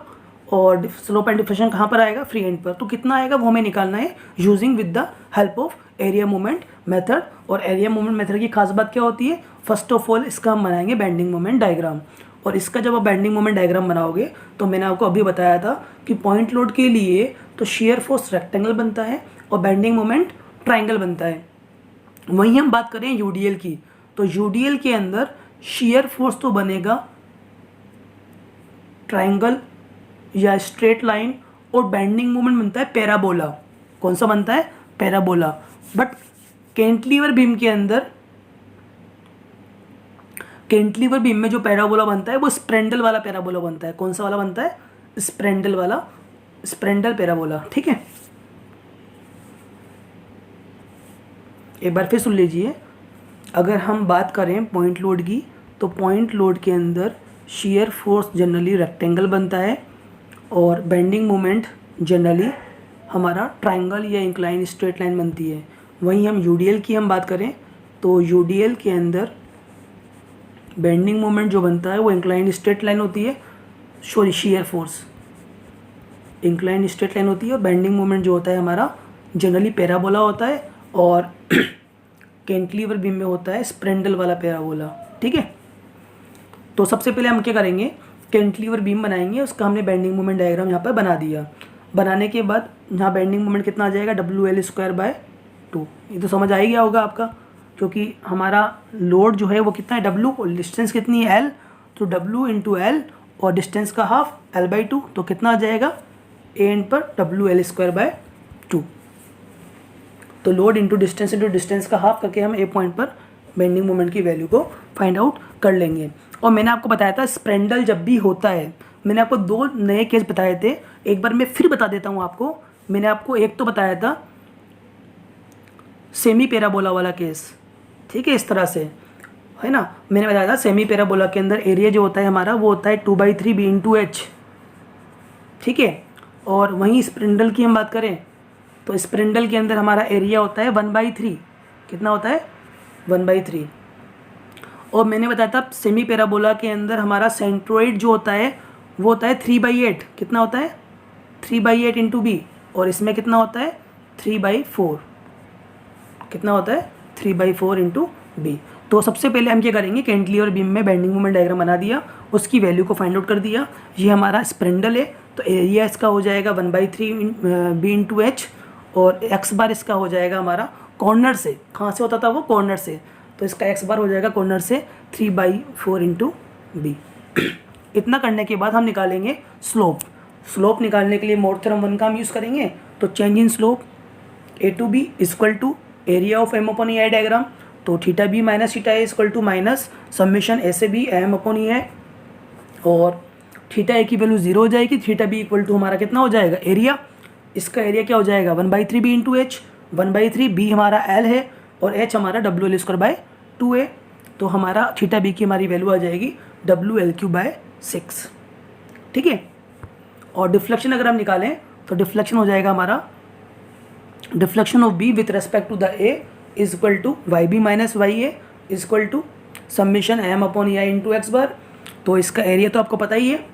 और स्लोप एंड डिफ्लेक्शन कहाँ पर आएगा, फ्री एंड पर। तो कितना आएगा वो हमें निकालना है using with the help of area moment method. और एरिया मोमेंट मेथड की खास बात क्या होती है, फर्स्ट ऑफ ऑल इसका हम बनाएंगे बेंडिंग मोमेंट डायग्राम। और इसका जब आप बेंडिंग मोमेंट डायग्राम बनाओगे तो मैंने आपको अभी बताया था कि पॉइंट लोड के लिए तो शेयर फोर्स रेक्टेंगल बनता है और बेंडिंग मोमेंट ट्राइंगल बनता है। वहीं हम बात करें यूडीएल की, तो यूडीएल के अंदर शेयर फोर्स तो बनेगा ट्राइंगल या स्ट्रेट लाइन और बेंडिंग मोमेंट बनता है पैराबोला। कौन सा बनता है, पैराबोला। बट कैंटिलीवर बीम के अंदर, कैंटिलीवर बीम में जो पैराबोला बनता है वो स्प्रेंडल वाला पैराबोला बनता है। कौन सा वाला बनता है, स्प्रेंडल वाला, स्प्रेंडल पैराबोला। ठीक है, एक बार फिर सुन लीजिए। अगर हम बात करें पॉइंट लोड की, तो पॉइंट लोड के अंदर शेयर फोर्स जनरली रेक्टेंगल बनता है और बेंडिंग मोमेंट जनरली हमारा ट्राइंगल या इंक्लाइन स्ट्रेट लाइन बनती है। वहीं हम यूडीएल की हम बात करें तो यूडीएल के अंदर बेंडिंग मोमेंट जो बनता है वो इंक्लाइन स्ट्रेट लाइन होती है, sorry shear force incline straight line होती है, और बेंडिंग मोमेंट जो होता है हमारा जनरली पैराबोला होता है और कैंटिलीवर बीम में होता है स्प्रेंडल वाला पैराबोला। ठीक है, तो सबसे पहले हम क्या करेंगे, कैंटिलीवर बीम बनाएंगे, उसका हमने बेंडिंग मोमेंट डायग्राम यहाँ पर बना दिया। बनाने के बाद यहाँ बेंडिंग मोमेंट कितना आ जाएगा, WL²/2। ये तो समझ आ ही गया होगा आपका, क्योंकि हमारा लोड जो है वो कितना है, W, और डिस्टेंस कितनी है, L, तो W × L और डिस्टेंस का हाफ L/2, तो कितना आ जाएगा, A एंड पर WL²/2। तो लोड इंटू डिस्टेंस का हाफ करके हम ए पॉइंट पर बेंडिंग मोमेंट की वैल्यू को फाइंड आउट कर लेंगे। और मैंने आपको बताया था स्प्रेंडल जब भी होता है, मैंने आपको 2 नए केस बताए थे, एक बार मैं फिर बता देता हूँ आपको। मैंने आपको एक तो बताया था सेमी पैराबोला वाला केस, ठीक है, इस तरह से है ना। मैंने बताया था सेमी पैराबोला के अंदर एरिया जो होता है हमारा वो होता है 2/3 B/H, ठीक है। और वहीं स्प्रेंडल की हम बात करें तो स्प्रेंडल के अंदर हमारा एरिया होता है 1/3। कितना होता है, 1/3। और मैंने बताया था सेमी पैराबोला के अंदर हमारा सेंट्रोइड जो होता है वो होता है 3/8। कितना होता है, 3/8 × B। और इसमें कितना होता है, 3/4। कितना होता है, 3/4 × B। तो सबसे पहले हम क्या करेंगे, कैंटिलीवर बीम में बेंडिंग मोमेंट डायग्राम बना दिया, उसकी वैल्यू को फाइंड आउट कर दिया। ये हमारा स्प्रेंडल है तो एरिया इसका हो जाएगा 1/3 B/H, और एक्स बार इसका हो जाएगा हमारा कॉर्नर से, कहाँ से होता था वो, कॉर्नर से, तो इसका एक्स बार हो जाएगा कॉर्नर से 3/4 × B। इतना करने के बाद हम निकालेंगे स्लोप। स्लोप निकालने के लिए मोड थ्योरम 1 का हम यूज़ करेंगे। तो change in slope A to B = area of M/EI diagram, तो θB - θA minus summation A से B M/EI, और θA की वैल्यू 0 हो जाएगी। θB = हमारा कितना हो जाएगा, एरिया। इसका एरिया क्या हो जाएगा, 1/3 B/H। 1/3 B हमारा L है और H हमारा WL²/2 है। तो हमारा θB की हमारी वैल्यू आ जाएगी WL3/6, ठीक है। और डिफ्लेक्शन अगर हम निकालें तो डिफ्लेक्शन हो जाएगा हमारा deflection of B with respect to the A = YB - YA = summation M/EI × x bar. तो इसका एरिया तो आपको पता ही है,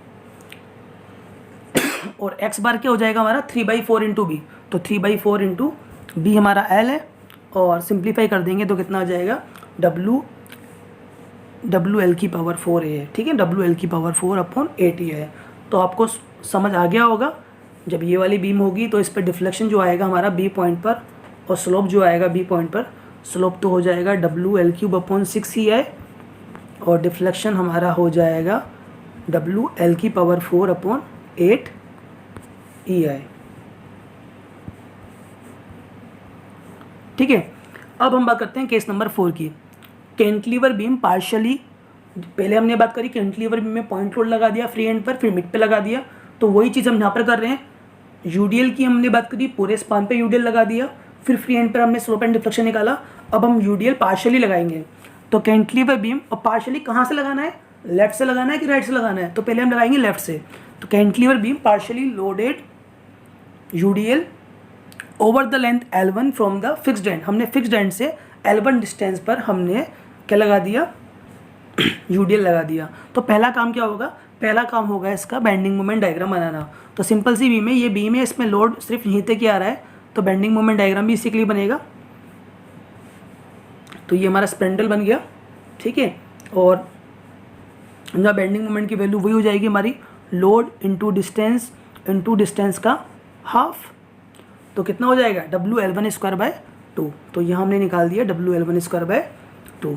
और x बार क्या हो जाएगा हमारा 3/4 × B। तो 3/4 × B हमारा L है, और सिंप्लीफाई कर देंगे तो कितना आ जाएगा, WL4 है, ठीक है, WL4/8 है। तो आपको समझ आ गया होगा। जब ये वाली बीम होगी तो इस पर डिफ्लेक्शन जो आएगा हमारा B पॉइंट पर, और स्लोप जो आएगा B पॉइंट पर, स्लोप तो हो जाएगा WL3/6 और डिफ्लेक्शन हमारा हो जाएगा WL4/8 ठीक है। अब हम बात करते हैं केस नंबर 4 की। कैंटिलीवर बीम पार्शियली, पहले हमने बात करी कैंटिलीवर बीम में पॉइंट लोड लगा दिया फ्री एंड पर, फिर मिड पे लगा दिया, तो वही चीज़ हम यहाँ पर कर रहे हैं। यूडीएल की हमने बात करी, पूरे स्पान पे यूडीएल लगा दिया, फिर फ्री एंड पर हमने स्लोप एंड डिफ्लेक्शन निकाला। अब हम यूडीएल पार्शियली लगाएंगे। तो कैंटिलीवर बीम और पार्शियली कहाँ से लगाना है, लेफ्ट से लगाना है कि राइट से लगाना है, तो पहले हम लगाएंगे लेफ्ट से। तो cantilever beam partially loaded UDL over the length L1 from the fixed and. हमने फिक्स्ड एंड से L1 डिस्टेंस पर हमने क्या लगा दिया, यूडीएल लगा दिया। तो पहला काम क्या होगा, पहला काम होगा इसका बेंडिंग मोमेंट डायग्राम बनाना। तो सिंपल सी बीम है, ये बीम है, इसमें लोड सिर्फ यहीं तक ही आ रहा है, तो बेंडिंग मोमेंट डायग्राम भी इसी के लिए बनेगा। तो ये हमारा स्पेंडल बन गया, ठीक है। और जहाँ बेंडिंग मोमेंट की वैल्यू वही हो जाएगी हमारी लोड इंटू डिस्टेंस का हाफ। तो कितना हो जाएगा, WL1² 2। तो यहाँ हमने निकाल दिया WL1² 2,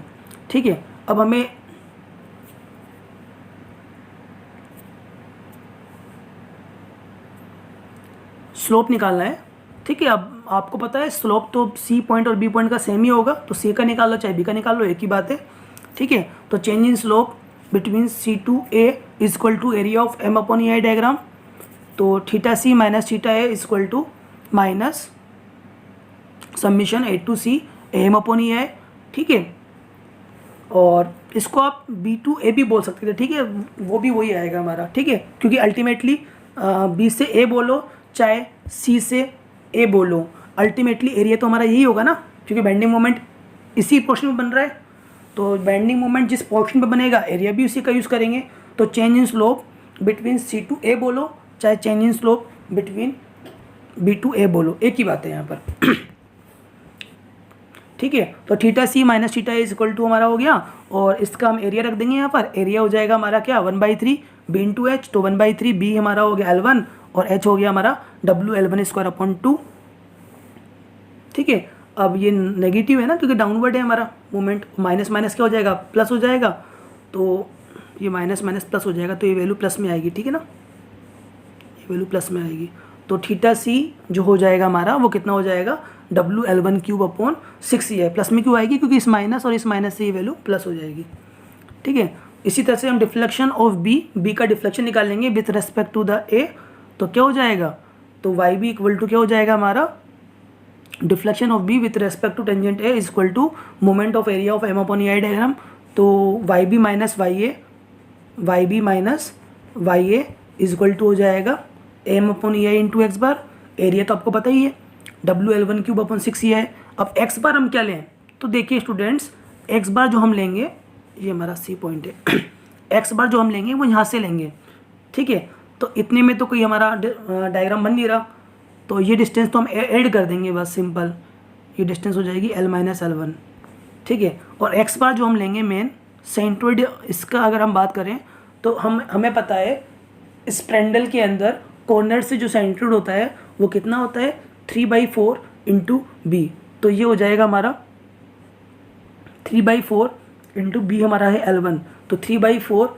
ठीक है। अब हमें स्लोप निकालना है, ठीक है। अब आपको पता है स्लोप तो C पॉइंट और B पॉइंट का सेम ही होगा, तो C का निकाल लो चाहे B का निकाल लो, एक ही बात है, ठीक है। तो change in slope between C2A is equal to area of M/EI diagram. तो θC minus θA is equal to minus summation A to C AM/EI, ठीक है। और इसको आप B2A भी बोल सकते थे, ठीक है, वो भी वही आएगा हमारा, ठीक है। क्योंकि अल्टीमेटली B से A बोलो चाहे C से A बोलो, अल्टीमेटली एरिया तो हमारा यही होगा ना, क्योंकि बेंडिंग मोमेंट इसी पोर्शन में बन रहा है। तो बेंडिंग मोमेंट जिस पोर्शन पे बनेगा एरिया भी उसी का यूज़ करेंगे। तो change in slope between C to A बोलो चाहे change in slope between B to A बोलो, एक ही बात है यहाँ पर, ठीक है। तो θC minus θA is equal to हमारा हो गया, और इसका हम एरिया रख देंगे यहाँ पर। एरिया हो जाएगा हमारा क्या, 1/3 B इंटू H। तो 1/3 B हमारा हो गया L1 और H हो गया हमारा WL1² 2, ठीक है। अब ये नेगेटिव है ना, क्योंकि डाउनवर्ड है हमारा मूवमेंट, माइनस माइनस क्या हो जाएगा, प्लस हो जाएगा। तो ये माइनस माइनस प्लस हो जाएगा, तो ये वैल्यू प्लस में आएगी, ठीक है ना, ये वैल्यू प्लस में आएगी। तो θC जो हो जाएगा हमारा वो कितना हो जाएगा, WL1³ 6 ही है। प्लस में क्यों आएगी, क्योंकि इस माइनस और इस माइनस से ये वैल्यू प्लस हो जाएगी, ठीक है। इसी तरह से हम डिफ्लेक्शन ऑफ B का डिफ्लेक्शन निकाल लेंगे with respect to the A। तो क्या हो जाएगा, तो YB इक्वल टू क्या हो जाएगा हमारा, deflection of B with respect to tangent A is equal to moment of area of M/EI diagram. तो YB minus YA is equal to हो जाएगा M/EI into X bar. Area तो आपको पता ही है WL1³ 6 ही है। अब एक्स बार हम क्या लें, तो देखिए स्टूडेंट्स, एक्स बार जो हम लेंगे, ये हमारा C पॉइंट है, एक्स बार जो हम लेंगे वो यहाँ से लेंगे, ठीक है। तो इतने में तो कोई हमारा डायग्राम बन नहीं रहा, तो ये डिस्टेंस तो हम ऐड कर देंगे बस, सिंपल। ये डिस्टेंस हो जाएगी L-L1, ठीक है। और एक्स बार जो हम लेंगे मेन सेंट्रोइड, इसका अगर हम बात करें तो हमें पता है स्प्रेंडल के अंदर कॉर्नर से जो सेंट्रोइड होता है वो कितना होता है, 3/4 इंटू B। तो ये हो जाएगा हमारा 3/4 इंटू B हमारा है L1। तो 3/4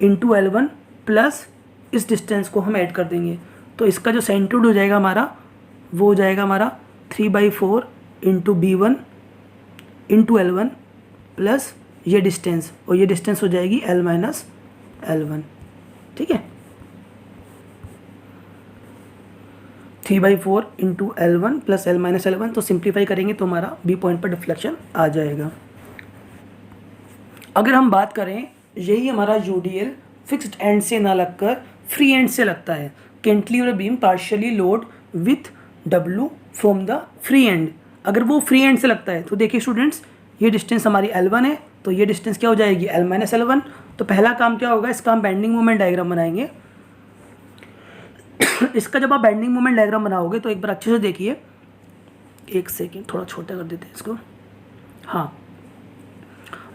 इंटू L1 प्लस इस डिस्टेंस को हम ऐड कर देंगे। तो इसका जो सेंट्रोइड हो जाएगा हमारा वो हो जाएगा हमारा 3/4 into B1 into L1 plus ये डिस्टेंस, और ये डिस्टेंस हो जाएगी L-L1, ठीक है। 3/4 इंटू L1 प्लस L-L1। तो सिंप्लीफाई करेंगे तो हमारा B पॉइंट पर डिफ्लेक्शन आ जाएगा। अगर हम बात करें, यही हमारा यूडीएल फिक्स्ड एंड से ना लगकर फ्री एंड से लगता है। Cantilever beam partially load with W from the free and. अगर वो फ्री एंड से लगता है तो देखिए स्टूडेंट्स, ये डिस्टेंस हमारी L1 है, तो ये डिस्टेंस क्या हो जाएगी, L-L1। तो पहला काम क्या होगा, इसका हम बेंडिंग मोमेंट डायग्राम बनाएंगे। इसका जब आप बेंडिंग मोमेंट डायग्राम बनाओगे तो एक बार अच्छे से देखिए, एक सेकेंड थोड़ा छोटा कर देते हैं इसको, हाँ।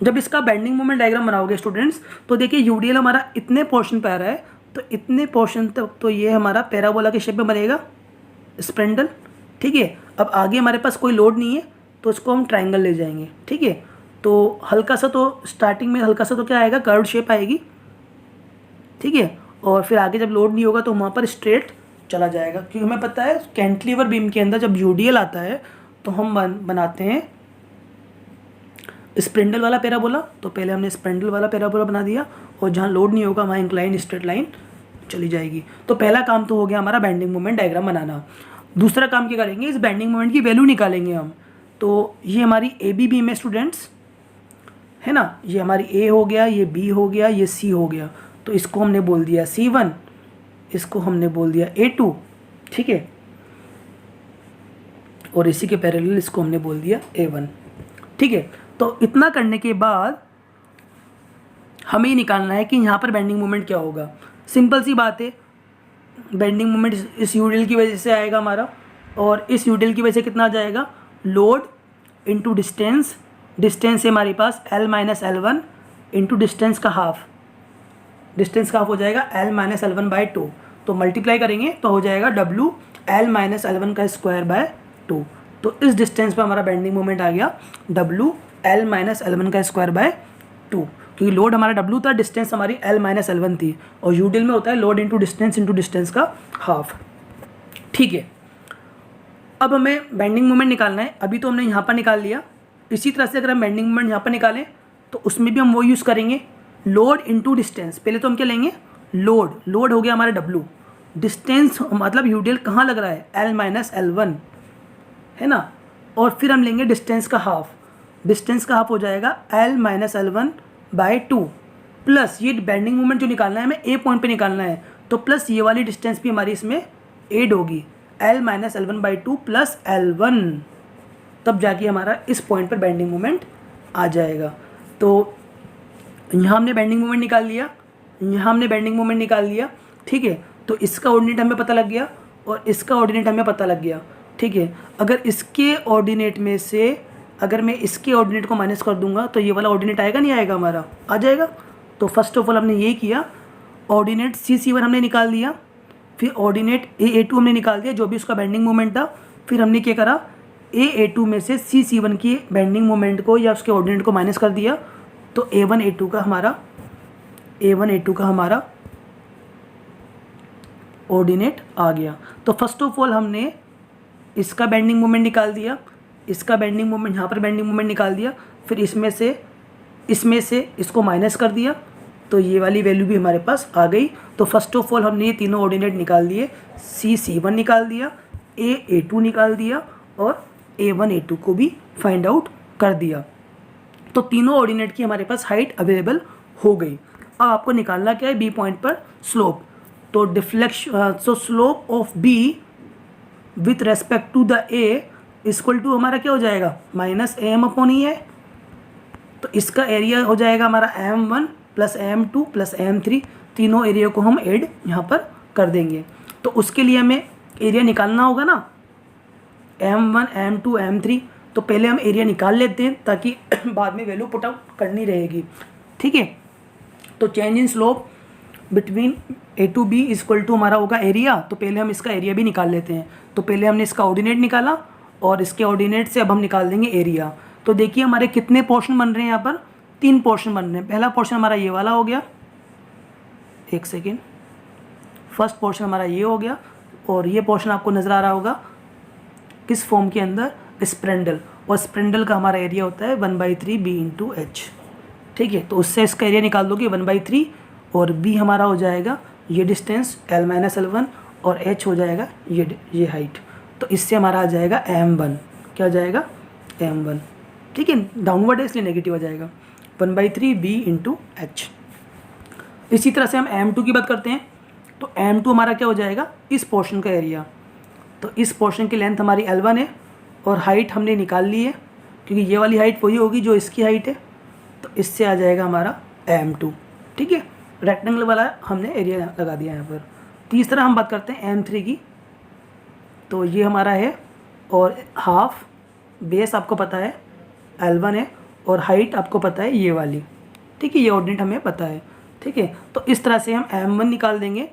जब इसका बेंडिंग मोमेंट डायग्राम बनाओगे स्टूडेंट्स, तो देखिए यूडीएल हमारा इतने पोर्शन पे आ रहा है, तो इतने पोर्शन तक तो ये हमारा पैराबोला के शेप में बनेगा स्प्रेंडल, ठीक है। अब आगे हमारे पास कोई लोड नहीं है तो इसको हम ट्रायंगल ले जाएंगे, ठीक है। तो हल्का सा तो स्टार्टिंग में हल्का सा तो क्या आएगा, कर्व्ड शेप आएगी, ठीक है। और फिर आगे जब लोड नहीं होगा तो वहाँ पर स्ट्रेट चला जाएगा, क्योंकि हमें पता है कैंटिलीवर बीम के अंदर जब यूडीएल आता है तो हम बनाते हैं स्प्रेंडल वाला पैराबोला। तो पहले हमने स्प्रेंडल वाला पैराबोला बना दिया, और जहाँ लोड नहीं होगा वहाँ इंक्लाइन स्ट्रेट लाइन चली जाएगी। तो पहला काम तो हो गया हमारा बेंडिंग मोमेंट डायग्राम बनाना। दूसरा काम क्या करेंगे, इस बेंडिंग मोमेंट की वैल्यू निकालेंगे हम। तो ये हमारी ए बी बीम है स्टूडेंट्स, है ना, ये हमारी ए हो गया, ये बी हो गया, ये सी हो गया। तो इसको हमने बोल दिया C1, इसको हमने बोल दिया A2, ठीक है, और इसी के पैरेलल इसको हमने बोल दिया A1, ठीक है। तो इतना करने के बाद हमें ये निकालना है कि यहाँ पर बेंडिंग मोमेंट क्या होगा। सिंपल सी बात है, बेंडिंग मोमेंट इस यूडिल की वजह से आएगा हमारा, और इस यूडिल की वजह से कितना आ जाएगा, लोड इंटू डिस्टेंस, डिस्टेंस है हमारे पास L minus L1 into distance का हाफ, डिस्टेंस का हाफ हो जाएगा L माइनस L1 बाई 2। तो मल्टीप्लाई करेंगे तो हो जाएगा W L माइनस L1 का स्क्वायर बाय 2। तो इस डिस्टेंस पर हमारा बेंडिंग मोमेंट आ गया W L माइनस L1 का स्क्वायर बाय 2, क्योंकि लोड हमारा W था, डिस्टेंस हमारी L माइनस L1 थी, और यूडिल में होता है लोड इंटू डिस्टेंस का हाफ, ठीक है। अब हमें बेंडिंग मोमेंट निकालना है, अभी तो हमने यहाँ पर निकाल लिया। इसी तरह से अगर हम बेंडिंग मोमेंट यहाँ पर निकालें तो उसमें भी हम वो यूज़ करेंगे, लोड इंटू डिस्टेंस। पहले तो हम क्या लेंगे, लोड हो गया हमारा W, डिस्टेंस मतलब यूडिल कहाँ लग रहा है, L माइनस L1, है ना, और फिर हम लेंगे डिस्टेंस का हाफ, डिस्टेंस का हाफ हो जाएगा L minus L1 by 2, plus ये बेंडिंग मोमेंट जो निकालना है हमें ए पॉइंट पे निकालना है, तो प्लस ये वाली डिस्टेंस भी हमारी इसमें ऐड होगी, L minus L1 by 2 plus L1, तब जाके हमारा इस पॉइंट पर बेंडिंग मोमेंट आ जाएगा। तो यहाँ हमने बेंडिंग मोमेंट निकाल लिया, यहाँ हमने बेंडिंग मोमेंट निकाल लिया, ठीक है। तो इसका ऑर्डिनेट हमें पता लग गया और इसका ऑर्डिनेट हमें पता लग गया, ठीक है। अगर इसके ऑर्डिनेट में से अगर मैं इसके ऑर्डिनेट को माइनस कर दूंगा तो ये वाला ऑर्डिनेट आएगा, नहीं आएगा, हमारा आ जाएगा। तो फर्स्ट ऑफ ऑल हमने ये किया, ऑर्डिनेट C1 हमने निकाल दिया, फिर ऑर्डिनेट A2 हमने निकाल दिया जो भी उसका बेंडिंग मोमेंट था। फिर हमने क्या करा, A2 में से C1 की बेंडिंग मोमेंट को या उसके ऑर्डिनेट को माइनस कर दिया, तो A1 A2 का हमारा ऑर्डिनेट आ गया। तो फर्स्ट ऑफ ऑल हमने इसका बेंडिंग मोमेंट निकाल दिया, इसका बेंडिंग मोमेंट, यहाँ पर बेंडिंग मोमेंट निकाल दिया, फिर इसमें से इसको माइनस कर दिया, तो ये वाली वैल्यू भी हमारे पास आ गई। तो फर्स्ट ऑफ ऑल हमने ये तीनों ऑर्डिनेट निकाल दिए, C1 निकाल दिया, A2 निकाल दिया और A1 A2 को भी फाइंड आउट कर दिया। तो तीनों ऑर्डिनेट की हमारे पास हाइट अवेलेबल हो गई। अब आपको निकालना क्या है, बी पॉइंट पर स्लोप। तो so slope of B with respect to the A equal to हमारा क्या हो जाएगा, माइनस AM अपॉन ई है। तो इसका एरिया हो जाएगा हमारा AM1 plus AM2 plus AM3, तीनों एरिया को हम ऐड यहाँ पर कर देंगे। तो उसके लिए हमें एरिया निकालना होगा ना, AM1 AM2 AM3। तो पहले हम एरिया निकाल लेते हैं ताकि बाद में वैल्यू पुट आउट करनी रहेगी, ठीक है। तो change in slope between A to B equal to हमारा होगा एरिया। तो पहले हम इसका एरिया भी निकाल लेते हैं। तो पहले हमने इसका ऑर्डिनेट निकाला और इसके ऑर्डिनेट से अब हम निकाल देंगे एरिया। तो देखिए हमारे कितने पोर्शन बन रहे हैं, यहाँ पर 3 पोर्शन बन रहे हैं। पहला पोर्शन हमारा ये वाला हो गया, एक सेकेंड, फर्स्ट पोर्शन हमारा ये हो गया, और ये पोर्शन आपको नज़र आ रहा होगा किस फॉर्म के अंदर, स्प्रेंडल, और स्प्रेंडल का हमारा एरिया होता है 1/3 B इंटू H, ठीक है। तो उससे इसका एरिया निकाल दोगे 1/3, और B हमारा हो जाएगा ये डिस्टेंस L माइनस L1, और H हो जाएगा ये हाइट। तो इससे हमारा आ जाएगा M1, क्या आ जाएगा M1, ठीक है। डाउनवर्ड है इसलिए नेगेटिव आ जाएगा 1/3 B इंटू H। इसी तरह से हम M2 की बात करते हैं। तो M2 हमारा क्या हो जाएगा, इस पोर्शन का एरिया। तो इस पोर्शन की लेंथ हमारी L1 है और हाइट हमने निकाल ली है, क्योंकि ये वाली हाइट वही होगी जो इसकी हाइट है। तो इससे आ जाएगा हमारा M2, ठीक है। रेक्टेंगल वाला हमने एरिया लगा दिया यहाँ पर। तीसरा हम बात करते हैं M3 की। तो ये हमारा है, और हाफ बेस आपको पता है L1 है, और हाइट आपको पता है ये वाली, ठीक है। ये ऑर्डिनेट हमें पता है, ठीक है। तो इस तरह से हम M1 निकाल देंगे।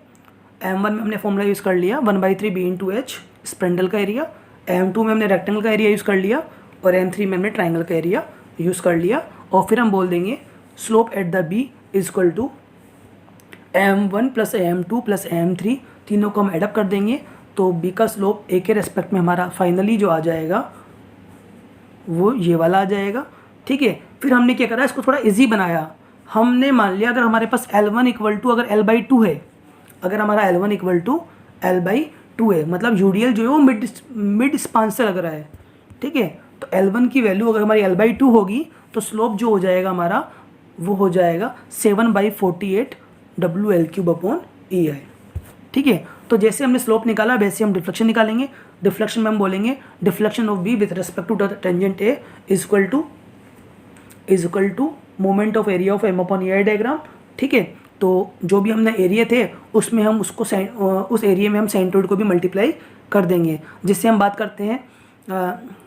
M1 में हमने फॉर्मूला यूज़ कर लिया 1/3 B इंटू H, स्प्रेंडल का एरिया। M2 में हमने रेक्टेंगल का एरिया यूज़ कर लिया, और M3 में हमने ट्राइंगल का एरिया यूज़ कर लिया। और फिर हम बोल देंगे slope at the B equal to AM1 plus AM2 plus AM3, तीनों को हम एडअप कर देंगे। तो B का स्लोप A के रेस्पेक्ट में हमारा फाइनली जो आ जाएगा वो ये वाला आ जाएगा, ठीक है। फिर हमने क्या करा, इसको थोड़ा इजी बनाया। हमने मान लिया अगर हमारे पास L1 इक्वल टू अगर L/2 है, अगर हमारा L1 equal to L/2 2a, मतलब यूडीएल जो है वो मिड स्पान से लग रहा है, ठीक है। तो L1 की वैल्यू अगर हमारी L/2 होगी तो स्लोप जो हो जाएगा हमारा वो हो जाएगा 7/48 WL3/EI, ठीक है। तो जैसे हमने स्लोप निकाला वैसे हम डिफ्लेक्शन निकालेंगे। डिफ्लेक्शन में हम बोलेंगे deflection of B with respect to tangent A is equal to moment of area of M/EI diagram, ठीक है। तो जो भी हमने एरिया थे उसमें हम उसको उस एरिया में हम सेंट्रोइड को भी मल्टीप्लाई कर देंगे, जिससे हम बात करते हैं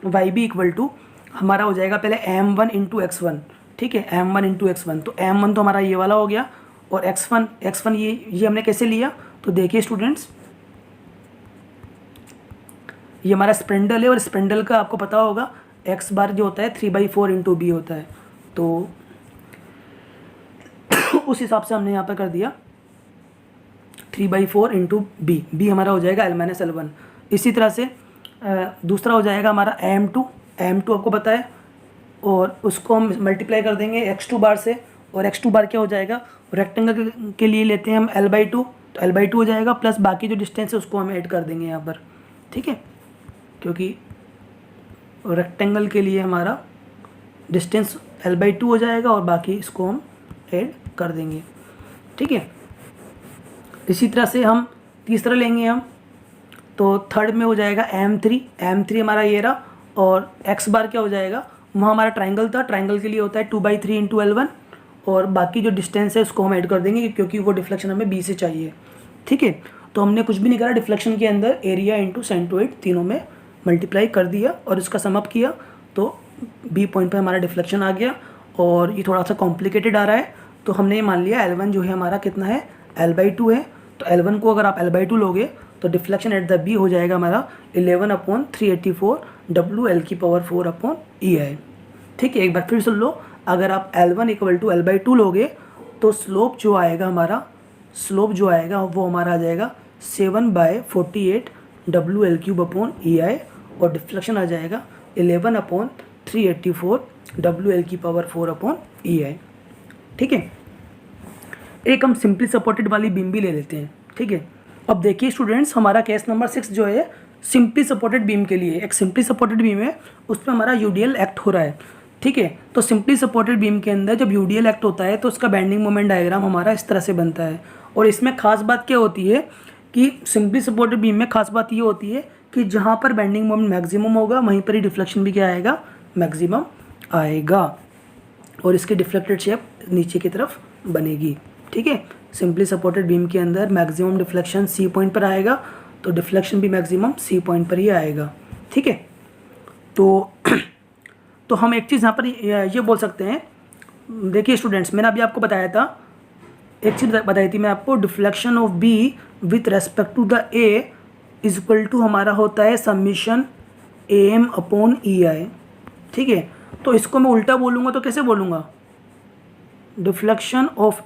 वाई बी इक्वल टू हमारा हो जाएगा पहले M1 इंटू X1, ठीक है, M1 इंटू X1। तो M1 तो हमारा ये वाला हो गया और X1 ये हमने कैसे लिया, तो देखिए स्टूडेंट्स, ये हमारा स्प्रेंडल है और स्प्रेंडल का आपको पता होगा एक्स बार जो होता है 3/4 इंटू बी होता है। तो उस हिसाब से हमने यहाँ पर कर दिया 3/4 इंटू बी हमारा हो जाएगा L-L1। इसी तरह से दूसरा हो जाएगा हमारा M2 आपको पता है, और उसको हम मल्टीप्लाई कर देंगे X2 बार से, और X2 बार क्या हो जाएगा, रेक्टेंगल के लिए लेते हैं हम L/2, तो L/2 हो जाएगा प्लस बाकी जो डिस्टेंस है उसको हम ऐड कर देंगे यहाँ पर, ठीक है, क्योंकि रेक्टेंगल के लिए हमारा डिस्टेंस L/2 हो जाएगा और बाकी इसको हम ऐड कर देंगे, ठीक है। इसी तरह से हम तीसरा लेंगे हम, तो थर्ड में हो जाएगा M3 हमारा ये रहा, और X बार क्या हो जाएगा, वहाँ हमारा ट्राइंगल था, ट्राइंगल के लिए होता है 2/3 इंटू L1, और बाकी जो डिस्टेंस है उसको हम ऐड कर देंगे क्योंकि वो डिफ्लेक्शन हमें B से चाहिए, ठीक है। तो हमने कुछ भी नहीं करा, डिफ्लेक्शन के अंदर एरिया इंटू सेंट्रोइड तीनों में मल्टीप्लाई कर दिया और इसका सम अप किया, तो B पॉइंट पे हमारा डिफ्लेक्शन आ गया। और ये थोड़ा सा कॉम्प्लिकेटेड आ रहा है, तो हमने ये मान लिया L1 जो है हमारा कितना है, L/2 है। तो L1 को अगर आप L/2 लोगे तो डिफ्लेक्शन एट द B हो जाएगा हमारा 11/384 WL4/EI, ठीक है। एक बार फिर सुन लो, अगर आप L1 = L/2 लोगे तो स्लोप जो आएगा वो हमारा आ जाएगा 7/48 WL3/EI, और डिफ्लेक्शन आ जाएगा 11/384 WL4/EI, ठीक है। एक हम सिंपली सपोर्टेड वाली बीम भी ले लेते हैं, ठीक है। अब देखिए स्टूडेंट्स, हमारा केस नंबर 6 जो है सिंपली सपोर्टेड बीम के लिए, एक सिंपली सपोर्टेड बीम है, उसमें हमारा यूडीएल एक्ट हो रहा है, ठीक है। तो सिंपली सपोर्टेड बीम के अंदर जब यूडीएल एक्ट होता है तो उसका बेंडिंग मोमेंट डायग्राम हमारा इस तरह से बनता है। और इसमें खास बात क्या होती है कि सिंपली सपोर्टेड बीम में खास बात ये होती है कि जहाँ पर बेंडिंग मोमेंट मैक्सिमम होगा वहीं पर ही डिफ्लेक्शन भी क्या आएगा, मैक्सिमम आएगा, और इसकी डिफ्लेक्टेड शेप नीचे की तरफ बनेगी, ठीक है। सिंपली सपोर्टेड बीम के अंदर मैक्सिमम डिफ्लेक्शन C पॉइंट पर आएगा, तो डिफ्लेक्शन भी मैक्सिमम C पॉइंट पर ही आएगा, ठीक है। तो हम एक चीज़ यहाँ पर ये बोल सकते हैं, देखिए स्टूडेंट्स, मैंने अभी आपको बताया था, एक चीज़ बताई थी मैं आपको, deflection of B with respect to the A is equal to हमारा होता है समीशन AM/EI, ठीक है। तो इसको मैं उल्टा बोलूँगा तो कैसे बोलूँगा, deflection of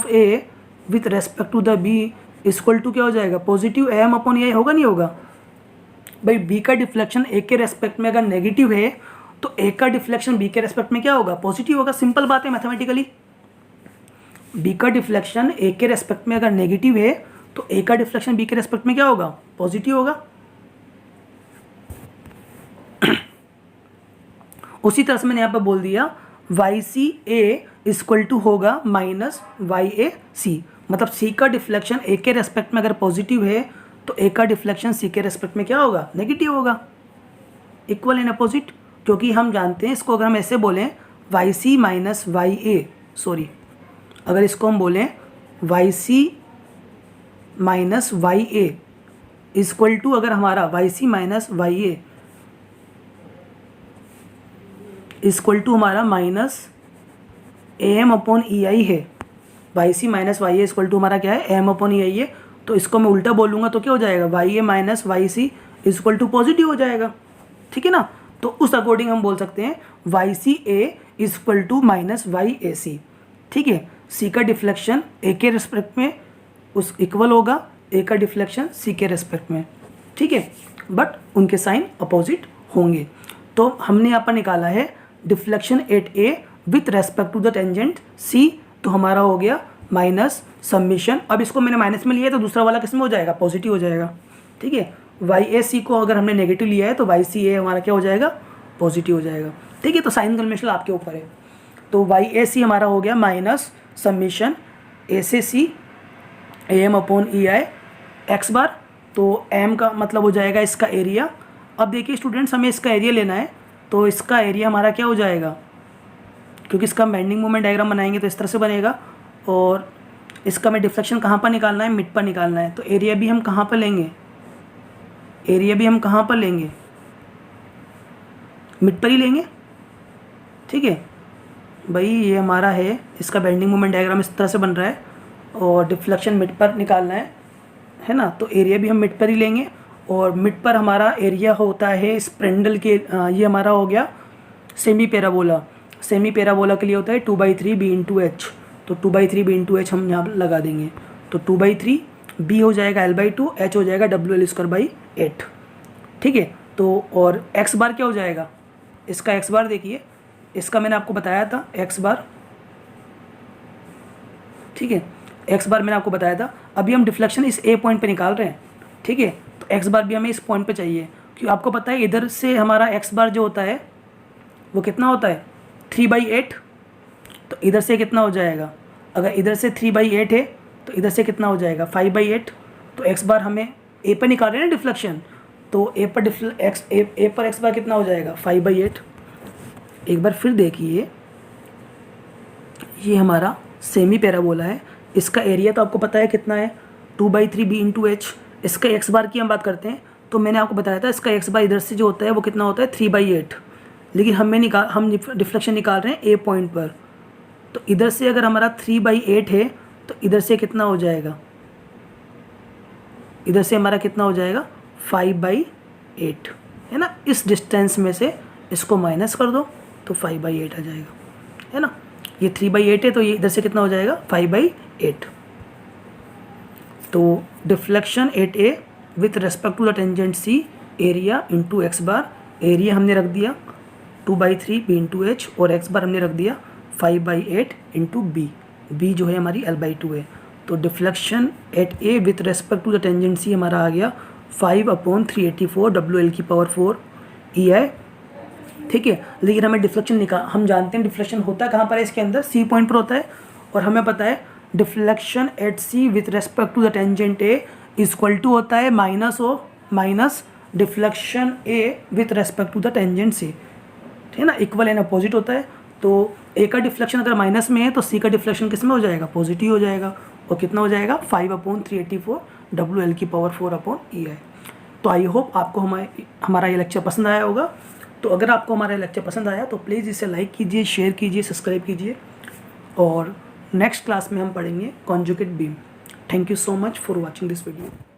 A with respect to the B equal to क्या हो जाएगा, पॉजिटिव AM/EI होगा, नहीं होगा भाई। B का डिफ्लेक्शन A के रेस्पेक्ट में अगर नेगेटिव है तो A का डिफ्लेक्शन B के रेस्पेक्ट में क्या होगा, पॉजिटिव होगा। सिंपल बात है मैथमेटिकली, B का डिफ्लेक्शन A के रेस्पेक्ट में अगर नेगेटिव है तो A का डिफ्लेक्शन B के रेस्पेक्ट में क्या होगा, पॉजिटिव होगा। उसी तरह से मैंने यहाँ पर बोल दिया YCA इक्वल टू होगा माइनस YAC, मतलब C का डिफ्लेक्शन A के रेस्पेक्ट में अगर पॉजिटिव है तो A का डिफ्लेक्शन C के रेस्पेक्ट में क्या होगा, नेगेटिव होगा, इक्वल एंड अपोजिट। क्योंकि हम जानते हैं इसको, अगर हम ऐसे बोलें YC माइनस YA, सॉरी, अगर इसको हम बोलें YC minus YA equal to, अगर हमारा YC minus YA equal to हमारा माइनस AM/EI है, YC minus YA equal to हमारा क्या है, AM/EI है। तो इसको मैं उल्टा बोलूँगा तो क्या हो जाएगा, YA minus YC equal to positive हो जाएगा, ठीक है ना। तो उस अकॉर्डिंग हम बोल सकते हैं YCA equal to minus YAC, ठीक है। C का डिफ्लेक्शन A के रेस्पेक्ट में उस इक्वल होगा A का डिफ्लेक्शन C के रेस्पेक्ट में, ठीक है, बट उनके साइन अपोजिट होंगे। तो हमने यहाँ पर निकाला है deflection at A with respect to the tangent C, तो हमारा हो गया माइनस समीशन, अब इसको मैंने माइनस में लिया है तो दूसरा वाला किस में हो जाएगा, पॉजिटिव हो जाएगा, ठीक है। वाई ए सी को अगर हमने नेगेटिव लिया है तो वाई सी ए हमारा क्या हो जाएगा, पॉजिटिव हो जाएगा, ठीक है। तो साइन कन्वेंशन आपके ऊपर है। तो वाई ए सी हमारा हो गया माइनस समीशन ए से C A M upon E I X bar, तो एम का मतलब हो जाएगा इसका एरिया। अब देखिए स्टूडेंट्स, हमें इसका एरिया लेना है, तो इसका एरिया हमारा क्या हो जाएगा, क्योंकि इसका बेंडिंग मोमेंट डायग्राम बनाएंगे तो इस तरह से बनेगा, और इसका हमें डिफ्लेक्शन कहाँ पर निकालना है, मिड पर निकालना है। तो एरिया भी हम कहाँ पर लेंगे, एरिया भी हम कहाँ पर लेंगे, मिड पर ही लेंगे, ठीक है भाई। ये हमारा है, इसका बेंडिंग मोमेंट डायग्राम इस तरह से बन रहा है और डिफ्लेक्शन मिड पर निकालना है ना। तो एरिया भी हम मिड पर ही लेंगे, और मिड पर हमारा एरिया होता है स्प्रेंडल के, ये हमारा हो गया सेमी पैराबोला। सेमी पैराबोला के लिए होता है 2/3 बी इंटू एच, तो 2/3 बी इंटू एच हम यहाँ पर लगा देंगे। तो 2/3 बी हो जाएगा L/2, एच हो जाएगा WL²/8, ठीक है। तो और एक्स बार क्या हो जाएगा, इसका एक्स बार देखिए, इसका मैंने आपको बताया था एक्स बार, ठीक है, एक्स बार मैंने आपको बताया था। अभी हम डिफ्लेक्शन इस ए पॉइंट पे निकाल रहे हैं, ठीक है। तो एक्स बार भी हमें इस पॉइंट पे चाहिए, क्योंकि आपको पता है इधर से हमारा एक्स बार जो होता है वो कितना होता है 3/8, तो इधर से कितना हो जाएगा, अगर इधर से 3/8 है तो इधर से कितना हो जाएगा 5/8। तो एक्स बार हमें ए पर निकाल रहे हैं ना डिफ्लेक्शन, तो ए पर एक्स बार कितना हो जाएगा 5/8। एक बार फिर देखिए, ये हमारा सेमी पैराबोला है, इसका एरिया तो आपको पता है कितना है 2/3 बी इंटू एच। इसका एक्स बार की हम बात करते हैं, तो मैंने आपको बताया था इसका एक्स बार इधर से जो होता है वो कितना होता है 3/8, लेकिन हम डिफ्लेक्शन निकाल रहे हैं ए पॉइंट पर। तो इधर से अगर हमारा 3/8 है तो इधर से कितना हो जाएगा, इधर से हमारा कितना हो जाएगा 5/8, है ना। इस डिस्टेंस में से इसको माइनस कर दो तो 5/8 आ जाएगा, है ना। ये 3/8 है तो ये इधर से कितना हो जाएगा 5/8। तो deflection at A with respect to the tangent C area into X bar, area हमने रख दिया 2/3 बी इंटू एच, और एक्स बार हमने रख दिया 5/8 इंटू बी, बी जो है हमारी L/2 है। तो deflection at A with respect to the tangent C हमारा आ गया 5/384 WL⁴ EI, ठीक है। लेकिन हमें डिफ्लेक्शन हम जानते हैं डिफ्लेक्शन होता है कहाँ पर है, इसके अंदर सी पॉइंट पर होता है, और हमें पता है deflection at C with respect to the tangent A equal to होता है minus deflection A with respect to the tangent C, ठीक है ना, इक्वल एंड अपोजिट होता है। तो ए का डिफ्लेक्शन अगर माइनस में है तो सी का डिफ्लेक्शन किस में हो जाएगा, पॉजिटिव हो जाएगा, और कितना हो जाएगा 5/384 WL⁴/EI। तो आई होप आपको हमारा ये लेक्चर पसंद आया होगा। तो अगर आपको हमारा लेक्चर पसंद आया तो प्लीज़ इसे लाइक कीजिए, शेयर कीजिए, सब्सक्राइब कीजिए, और नेक्स्ट क्लास में हम पढ़ेंगे conjugate beam. Thank you so much for watching this video.